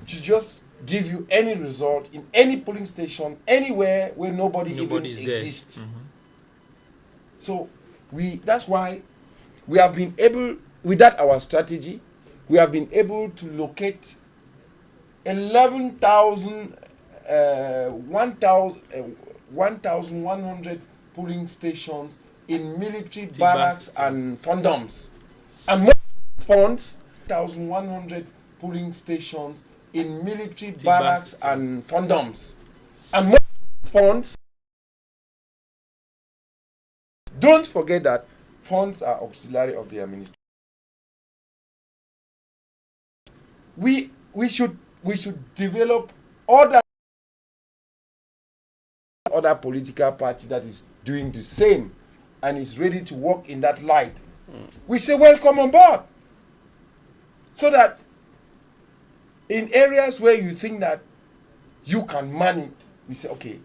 to just give you any result in any polling station anywhere where nobody even is there. exists. So that's why we have been able, with that our strategy, we have been able to locate 1,100 polling stations in military barracks and fundums And more funds, 1,100 polling stations in military barracks and condoms. And more funds. Don't forget that funds are auxiliary of the administration. We should develop other political party that is doing the same and is ready to work in that light. We say welcome on board, so that in areas where you think that you can man it, we say okay,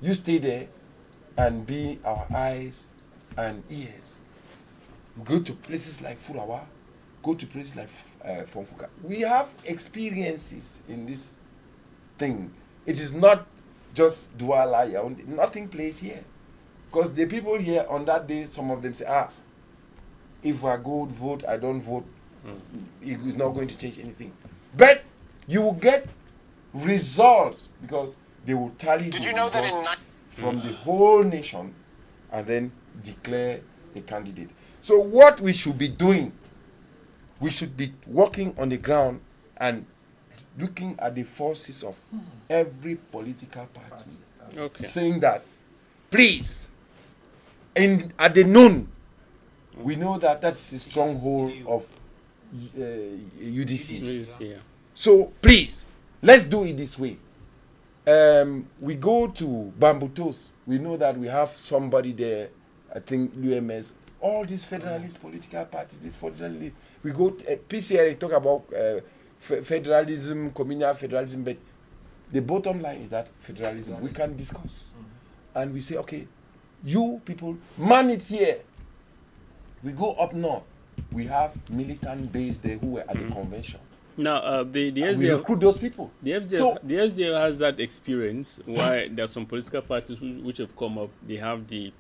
you stay there and be our eyes and ears. We go to places like Furawa, go to places like Fonfuka. We have experiences in this thing. It is not just Douala, nothing plays here. Because the people here on that day, some of them say, if I go vote, I don't vote, it is not going to change anything. But you will get results because they will tally the results from the whole nation and then declare a candidate. So what we should be doing, we should be working on the ground and looking at the forces of every political party, saying that, please, at the noon, we know that that's the stronghold of UDC. Yeah. So please, let's do it this way. We go to Bambutos. We know that we have somebody there. I think UMS. All these federalist political parties. We go to PCRA, talk about federalism, communal federalism, but the bottom line is that federalism. We can discuss, and we say, okay, you people man it here. We go up north. We have militant base there who were at the convention. Now, the we SDF, recruit those people. the SDF has that experience. Why there are some political parties which have come up. They have the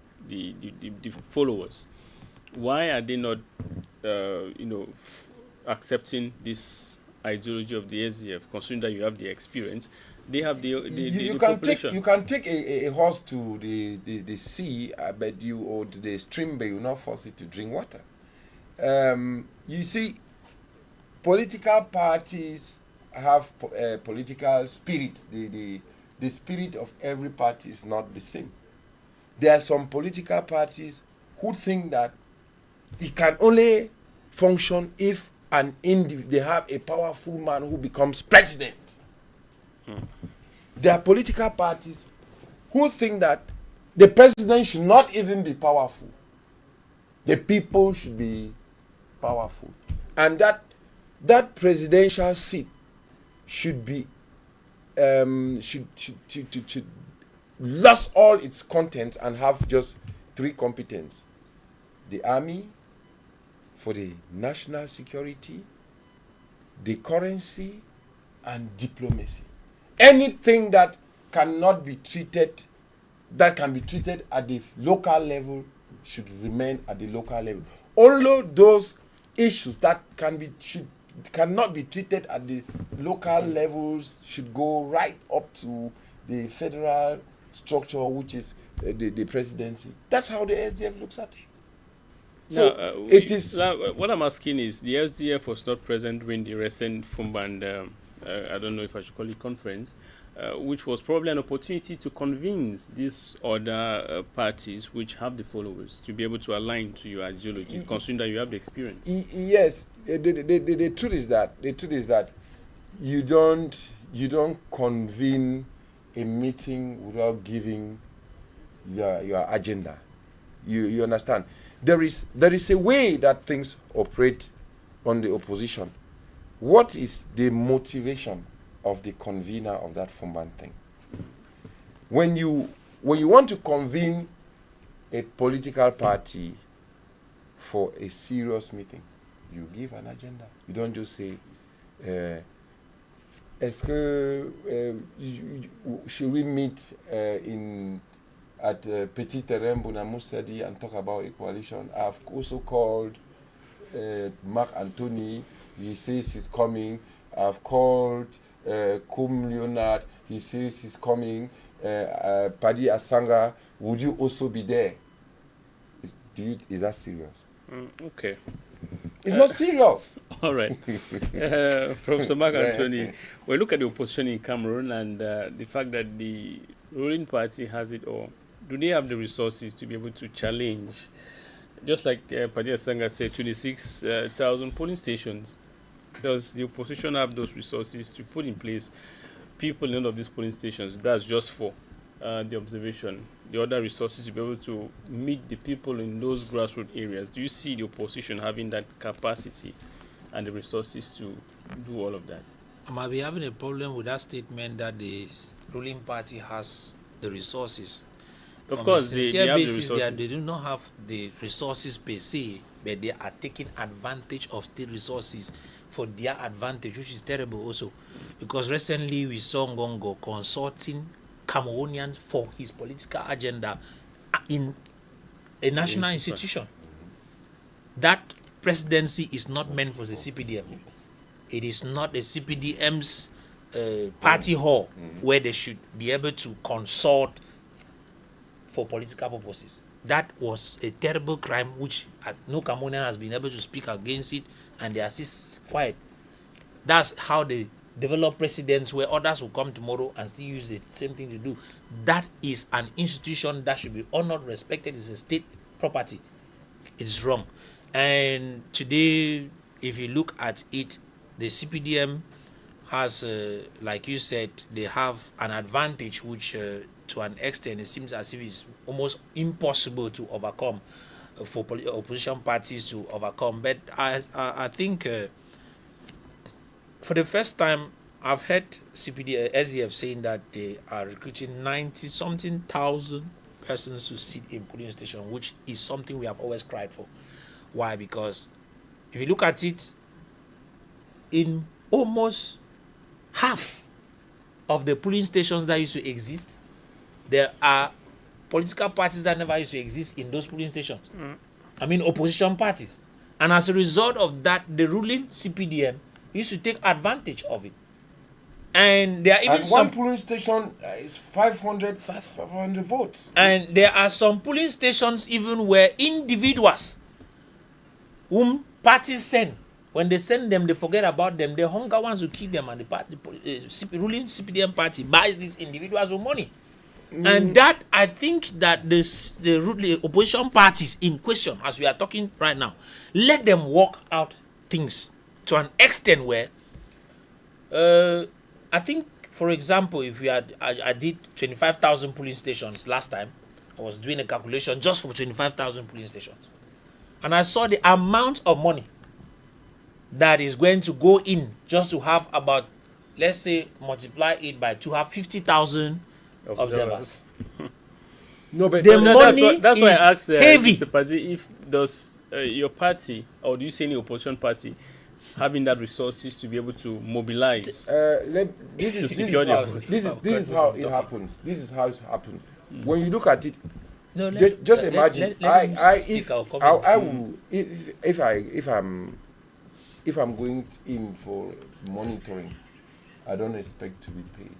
followers. Why are they not, accepting this ideology of the SDF? Considering that you have the experience, they have the population. You can take a horse to the sea, but or to the stream, but you not force it to drink water. You see, political parties have political spirit. The spirit of every party is not the same. There are some political parties who think that it can only function if they have a powerful man who becomes president. There are political parties who think that the president should not even be powerful. The people should be powerful. And that presidential seat should be should lose all its content and have just three competence: the army for the national security, the currency, and diplomacy. Anything that cannot be treated, that can be treated at the local level, should remain at the local level. Although those issues that cannot be treated at the local levels should go right up to the federal structure, which is the presidency. That's how the SDF looks at it. So it is. What I'm asking is, the SDF was not present when the recent Fumband, I don't know if I should call it conference, which was probably an opportunity to convince these other parties which have the followers to be able to align to your ideology, considering that you have the experience. Yes, the truth is that you don't convene a meeting without giving your agenda. You understand? There is a way that things operate on the opposition. What is the motivation of the convener of that Fumban thing? When you want to convene a political party for a serious meeting, you give an agenda. You don't just say, est-ce que should we meet at Petit Terrain Bonamoussadi and talk about a coalition? I've also called Mark Anthony. He says he's coming. I've called Kum Leonard. He says he's coming. Paddy Asanga, would you also be there? Is that serious? Okay. It's not serious. All right. Professor Mark Anthony, we look at the opposition in Cameroon and the fact that the ruling party has it all. Do they have the resources to be able to challenge, just like Padi Asanga said, 26,000 polling stations? Does the opposition have those resources to put in place people in all of these polling stations? That's just for the observation. The other resources to be able to meet the people in those grassroots areas. Do you see the opposition having that capacity and the resources to do all of that? I might be having a problem with that statement that the ruling party has the resources. Of course, they have the resources. They do not have the resources per se, but they are taking advantage of state resources for their advantage, which is terrible also. Because recently we saw Ngongo consulting Cameroonians for his political agenda in a national institution. That presidency is not meant for the CPDM. It is not the CPDM's party hall where they should be able to consult for political purposes. That was a terrible crime which no Cameroonian has been able to speak against it, and they are still quiet. That's how they develop presidents where others will come tomorrow and still use the same thing to do. That is an institution that should be honored, respected. It's a state property. It's wrong. And today, if you look at it, the CPDM has, like you said, they have an advantage which to an extent it seems as if it's almost impossible to overcome for opposition parties to overcome. But I think for the first time I've heard SDF saying that they are recruiting 90-something thousand persons to sit in polling station, which is something we have always cried for. Why? Because if you look at it, in almost half of the polling stations that used to exist, there are political parties that never used to exist in those polling stations. I mean, opposition parties. And as a result of that, the ruling CPDM used to take advantage of it. And there are even and one polling station is 500 votes. And there are some polling stations even where individuals whom parties send, when they send them, they forget about them. The hunger ones will kill them, and the ruling CPDM party buys these individuals with money. And that, I think that the opposition parties in question, as we are talking right now, let them work out things to an extent where I think, for example, if we had, I did 25,000 polling stations last time. I was doing a calculation just for 25,000 polling stations, and I saw the amount of money that is going to go in just to have about, let's say, multiply it by 2, have 50,000 observers. No, but the money that's why I asked heavy. Mr. Padi, if does your party, or do you see any opposition party having that resources to be able to mobilize? This is how it happens. This is how it happens. When you look at it, No, just imagine. If I'm going in for monitoring, I don't expect to be paid.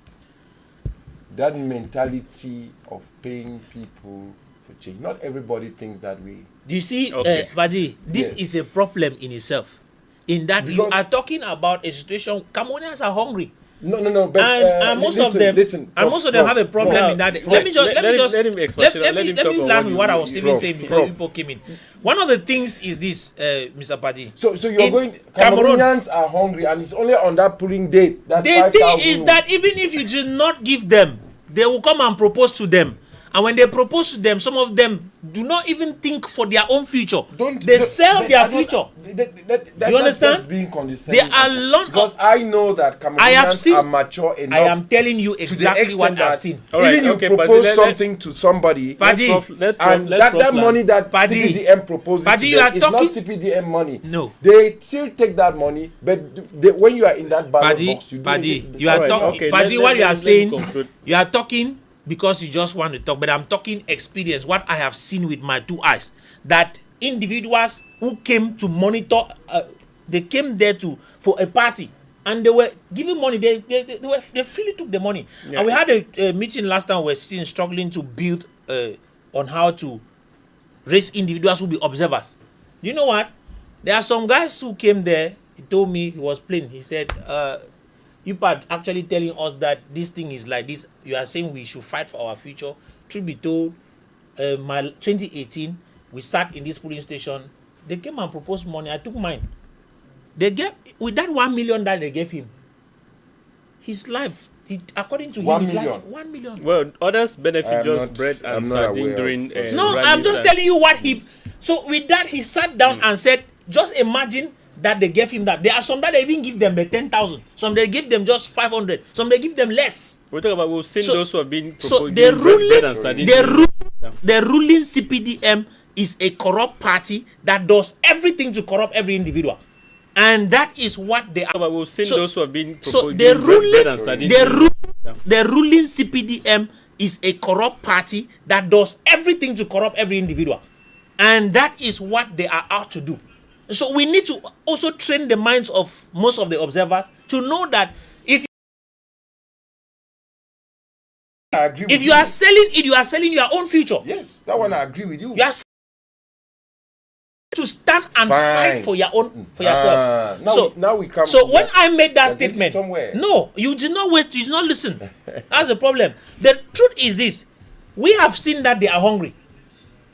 That mentality of paying people for change. Not everybody thinks that way. Do you see, Okay. Vadi, this is a problem in itself. In that you Because- are talking about a situation, Cameroonians are hungry. No. But And most of them, have a problem Prof, in that. Prof, Let me let him expatiate. Let him talk land about with what I was even Prof, saying before Prof. people came in. One of the things is this, Mr. Padi. So you're In going. Cameroon, Cameroonians are hungry, and it's only on that polling date that the 5,000 thing is that even if you do not give them, they will come and propose to them. And when they propose to them, some of them do not even think for their own future. They sell their future. You understand? That's being condescending. There are lot because of, I know that I have Cameroonians seen- are mature enough. I am telling you to the exactly extent what I've that seen. All right, even okay, you Padi, propose let- something to somebody, Padi, and that money that Padi, CPDM proposes Padi, to you them are is not talking- CPDM money. No. They still take that money, but when you are in that ballot Padi, box, you do Padi, it- you are Alright, talking. okay, Padi, let- what you let- are let saying, me conclude. you are talking because you just want to talk, but I'm talking experience, what I have seen with my 2 eyes. That individuals who came to monitor, they came there for a party, and they were giving money. They freely took the money. Yeah. And we had a meeting last time. We're still struggling to build on how to raise individuals who be observers. You know what? There are some guys who came there. He told me he was playing. He said, you are actually telling us that this thing is like this. You are saying we should fight for our future. Truth be told, my 2018, we sat in this polling station. They came and proposed money. I took mine. They gave, with that 1 million that they gave him, his life, according to him, 1 his million. life, 1 million. Well, others I benefit am just not- bread I'm and not sardine aware of during. such No, I'm rallies just and- telling you what he. So with that, he sat down and said, just imagine that they gave him that. There are some that they even give them 10,000. Some they give them just 500. Some they give them less. We're talking about, we've seen So- those who have been So proposing the bread and sardine. the ruling CPDM is a corrupt party that does everything to corrupt every individual, and that is what they are. But we've seen So- those who have been So proposing the bread and sardine. the ruling CPDM is a corrupt party that does everything to corrupt every individual, and that is what they are out to do. So we need to also train the minds of most of the observers to know that I agree if with you are selling it, you are selling your own future. Yes, that one I agree with you. You are to stand and Fine. fight for your own for yourself. Now we come. So when I made that We're getting statement, somewhere. no, you did not wait, you did not listen. That's the problem. The truth is this: we have seen that they are hungry.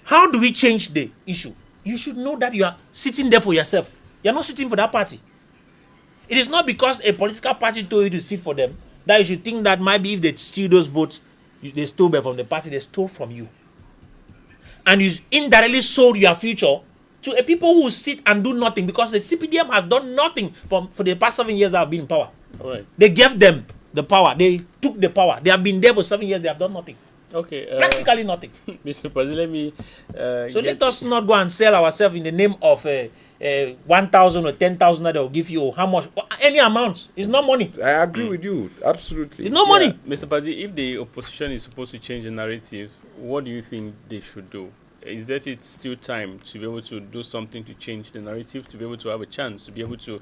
How do we change the issue? You should know that you are sitting there for yourself. You're not sitting for that party. It is not because a political party told you to sit for them that you should think that maybe if they steal those votes, they stole them from the party, they stole from you. And you indirectly sold your future to a people who sit and do nothing, because the CPDM has done nothing for the past 7 years that have been in power. All right. They gave them the power. They took the power. They have been there for 7 years. They have done nothing. Okay. Practically nothing. Mr. Pazzi, let me. So let us not go and sell ourselves in the name of 1,000 or 10,000 that they will give you. How much? Any amount. It's not money. I agree with you. Absolutely. It's no money. Mr. Pazzi, if the opposition is supposed to change the narrative, what do you think they should do? Is that it's still time to be able to do something to change the narrative, to be able to have a chance, to be able to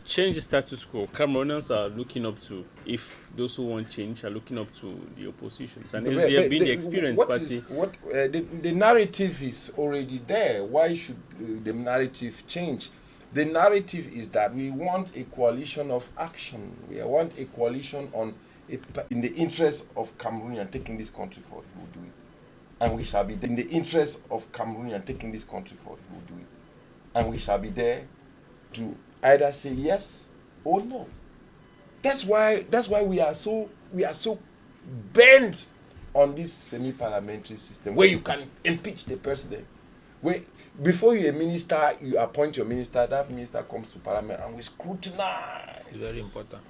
change the status quo? Cameroonians are looking up to, if those who want change are looking up to the oppositions. And has there been the experienced party? The narrative is already there. Why should the narrative change? The narrative is that we want a coalition of action. We want a coalition in the interest of Cameroonian taking this country forward. We will do it. And we shall be there. In the interest of Cameroonian taking this country forward. We will do it. And we shall be there to either say yes or no. That's why we are so bent on this semi-parliamentary system where you can impeach the president. Where before you're a minister, you appoint your minister, that minister comes to parliament and we scrutinize. It's very important.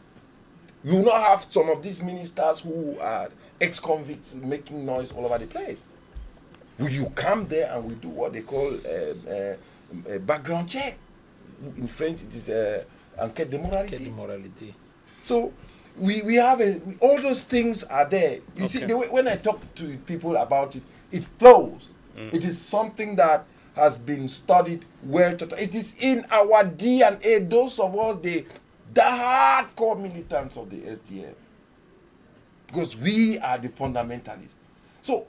You will not have some of these ministers who are ex-convicts making noise all over the place. You come there and we do what they call a background check. In French, it is enquête de moralité. So we have all those things are there. You see, when I talk to people about it, it flows. It is something that has been studied well. It is in our DNA. Those of us, the hardcore militants of the SDF, because we are the fundamentalists. So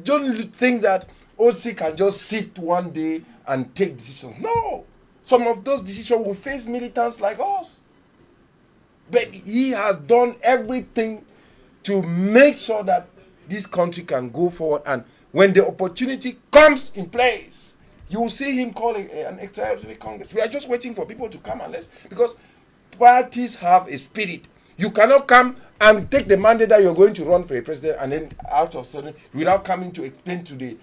don't think that OC can just sit one day and take decisions. No. Some of those decisions will face militants like us. But he has done everything to make sure that this country can go forward. And when the opportunity comes in place, you will see him calling an extraordinary Congress. We are just waiting for people to come and because parties have a spirit. You cannot come and take the mandate that you're going to run for a president and then out of sudden, without coming to explain to the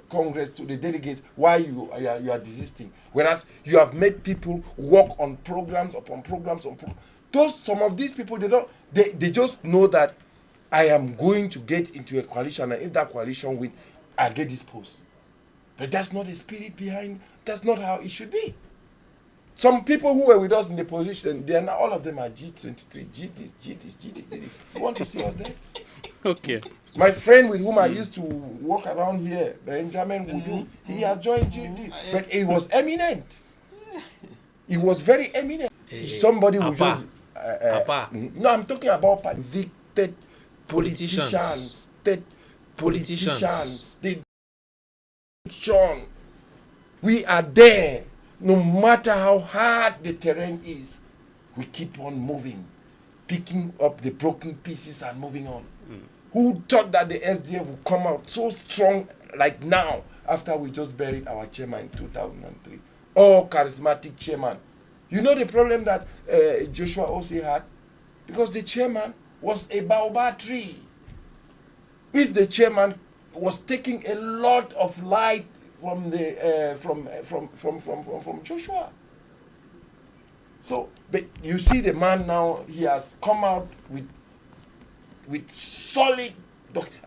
Congress, to the delegates, why you are desisting. Whereas you have made people work on programs upon programs on programs. Some of these people, they just know that I am going to get into a coalition, and if that coalition wins, I'll get this post. But that's not the spirit behind, that's not how it should be. Some people who were with us in the position, they are now, all of them are G23, G this. You want to see us there? Okay. My friend with whom I used to walk around here, Benjamin Wudu, he had joined GD, but he was eminent. He was very eminent. Somebody who just... no, I'm talking about convicted politicians, state politicians, We are there. No matter how hard the terrain is, we keep on moving, picking up the broken pieces and moving on. Who thought that the SDF would come out so strong like now, after we just buried our chairman in 2003? Oh, charismatic chairman. You know the problem that Joshua Osei had? Because the chairman was a baobab tree. If the chairman was taking a lot of light from the from Joshua. So, but you see the man now, he has come out with solid,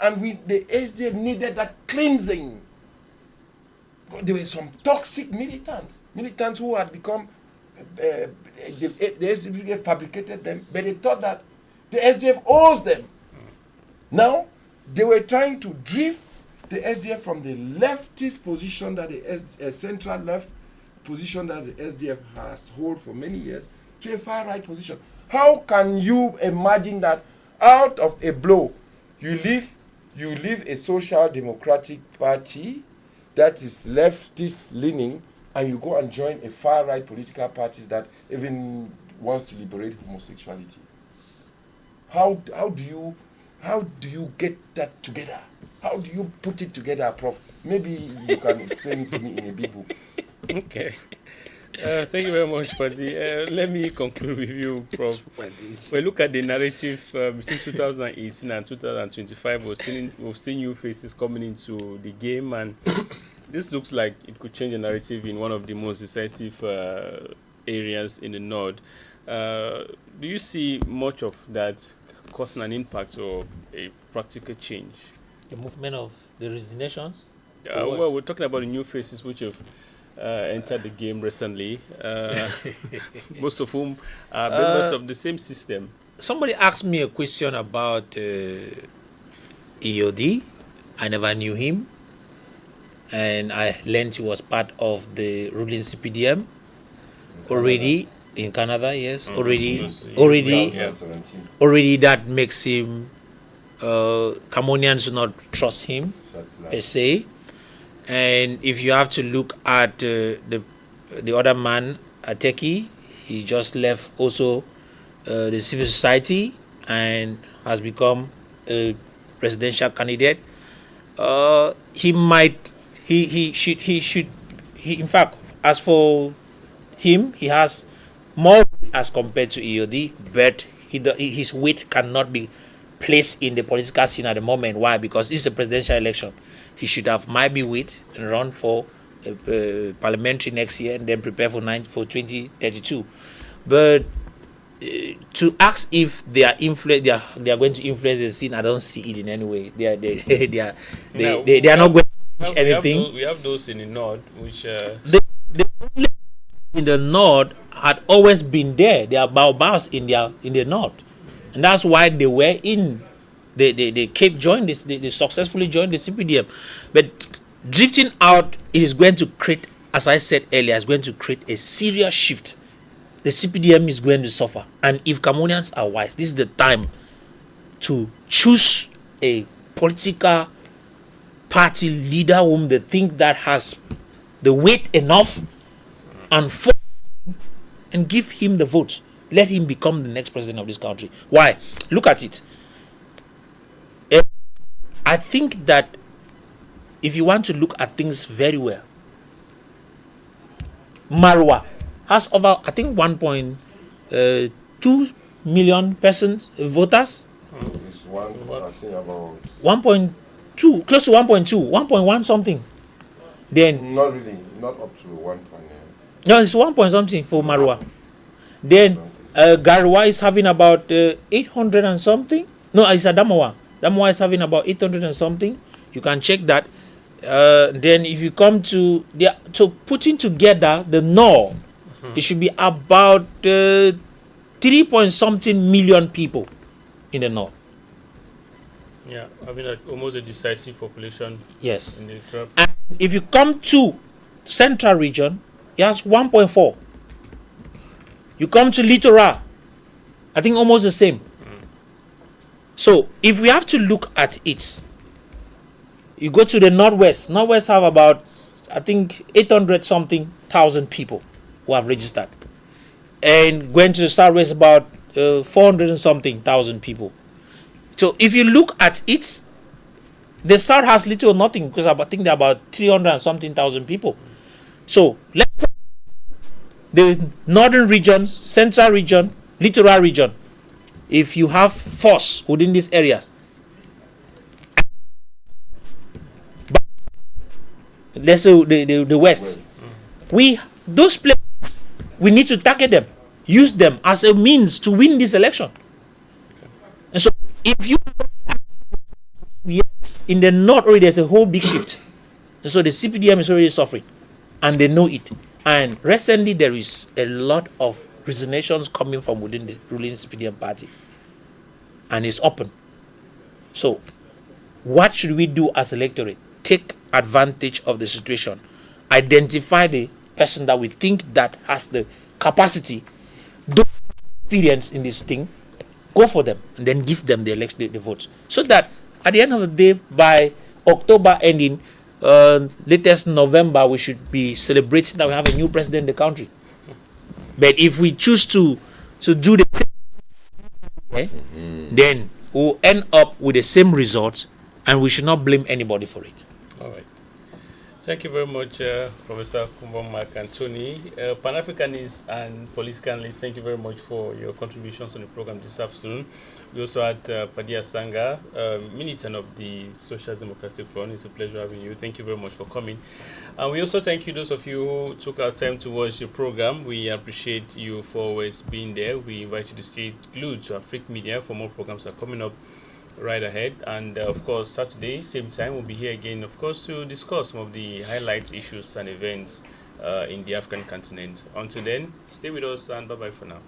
and the SDF needed that cleansing. There were some toxic militants who had become, the SDF fabricated them, but they thought that the SDF owes them. Now, they were trying to drift the SDF from the leftist position that the central left position that the SDF has held for many years to a far right position. How can you imagine that out of a blow you leave a social democratic party that is leftist leaning and you go and join a far right political party that even wants to liberate homosexuality? How do you get that together? How do you put it together, Prof? Maybe you can explain it to me in a big book. Okay. Thank you very much, Pati. Let me conclude with you, Prof. Well, look at the narrative between 2018 and 2025. We've seen new faces coming into the game, and this looks like it could change the narrative in one of the most decisive areas in the North. Do you see much of that causing an impact or a practical change? The movement of the resignations? Well, we're talking about the new faces which have entered the game recently, most of whom are members of the same system. Somebody asked me a question about EOD. I never knew him, and I learned he was part of the ruling CPDM already in Canada. Yes, already that makes him. Cameroonians do not trust him per se, and if you have to look at the other man, Ateki, he just left also the civil society and has become a presidential candidate. In fact, as for him, he has more as compared to EOD, but his weight cannot be placed in the political scene at the moment. Why? Because it's a presidential election. He should have maybe wait and run for parliamentary next year and then prepare for 2032. But to ask if they are going to influence the scene, I don't see it in any way. They are not going to change anything. We have those in the North, which the in the North had always been there. They are baobabs in the North. And that's why they were in, they joined this, they successfully joined the CPDM. But drifting out is going to create, as I said earlier, is going to create a serious shift. The CPDM is going to suffer. And if Cameroonians are wise, this is the time to choose a political party leader whom they think that has the weight enough and give him the vote. Let him become the next president of this country. Why? Look at it. I think that if you want to look at things very well, Marwa has over, I think, 1.2 million voters. It's one, I think about 1.2, close to 1.2, 1.1 something. Then not really, not up to 1. No, it's 1 point something for Marwa. Then Garwa is having about 800 and something. No, it's Adamawa. Adamawa is having about 800 and something. You can check that. Then if you come to putting together the North, it should be about 3 point something million people in the North. Yeah, I mean almost a decisive population. Yes. In the club. And if you come to Central region, it has 1.4. You come to Littoral, I think almost the same. So if we have to look at it, you go to the Northwest. Northwest have about I think 800 something thousand people who have registered, and going to the southwest about 400 and something thousand people. So if you look at it, the south has little or nothing, because I think there are about 300 and something thousand people. So let's the northern regions, central region, littoral region. If you have force within these areas, let's say the west, those places, we need to target them, use them as a means to win this election. And so if you, yes, in the north already there's a whole big shift, and so the CPDM is already suffering, and they know it. And recently there is a lot of resignations coming from within the ruling CPDM party, and it's open. So what should we do as electorate? Take advantage of the situation, identify the person that we think that has the capacity, the experience in this thing, go for them, and then give them the election, the votes, so that at the end of the day, by October ending, latest November, we should be celebrating that we have a new president in the country. But if we choose to do the same, then we'll end up with the same results, and we should not blame anybody for it. All right. Thank you very much, Professor Kumbom Mark and Tony. Pan-Africanist and political analyst, thank you very much for your contributions on the program this afternoon. We also had Padia Sanga, militant of the Social Democratic Front. It's a pleasure having you. Thank you very much for coming. And we also thank you, those of you who took our time to watch the program. We appreciate you for always being there. We invite you to stay glued to African Media for more programs that are coming up right ahead. And of course, Saturday, same time, we'll be here again, of course, to discuss some of the highlights, issues, and events in the African continent. Until then, stay with us and bye-bye for now.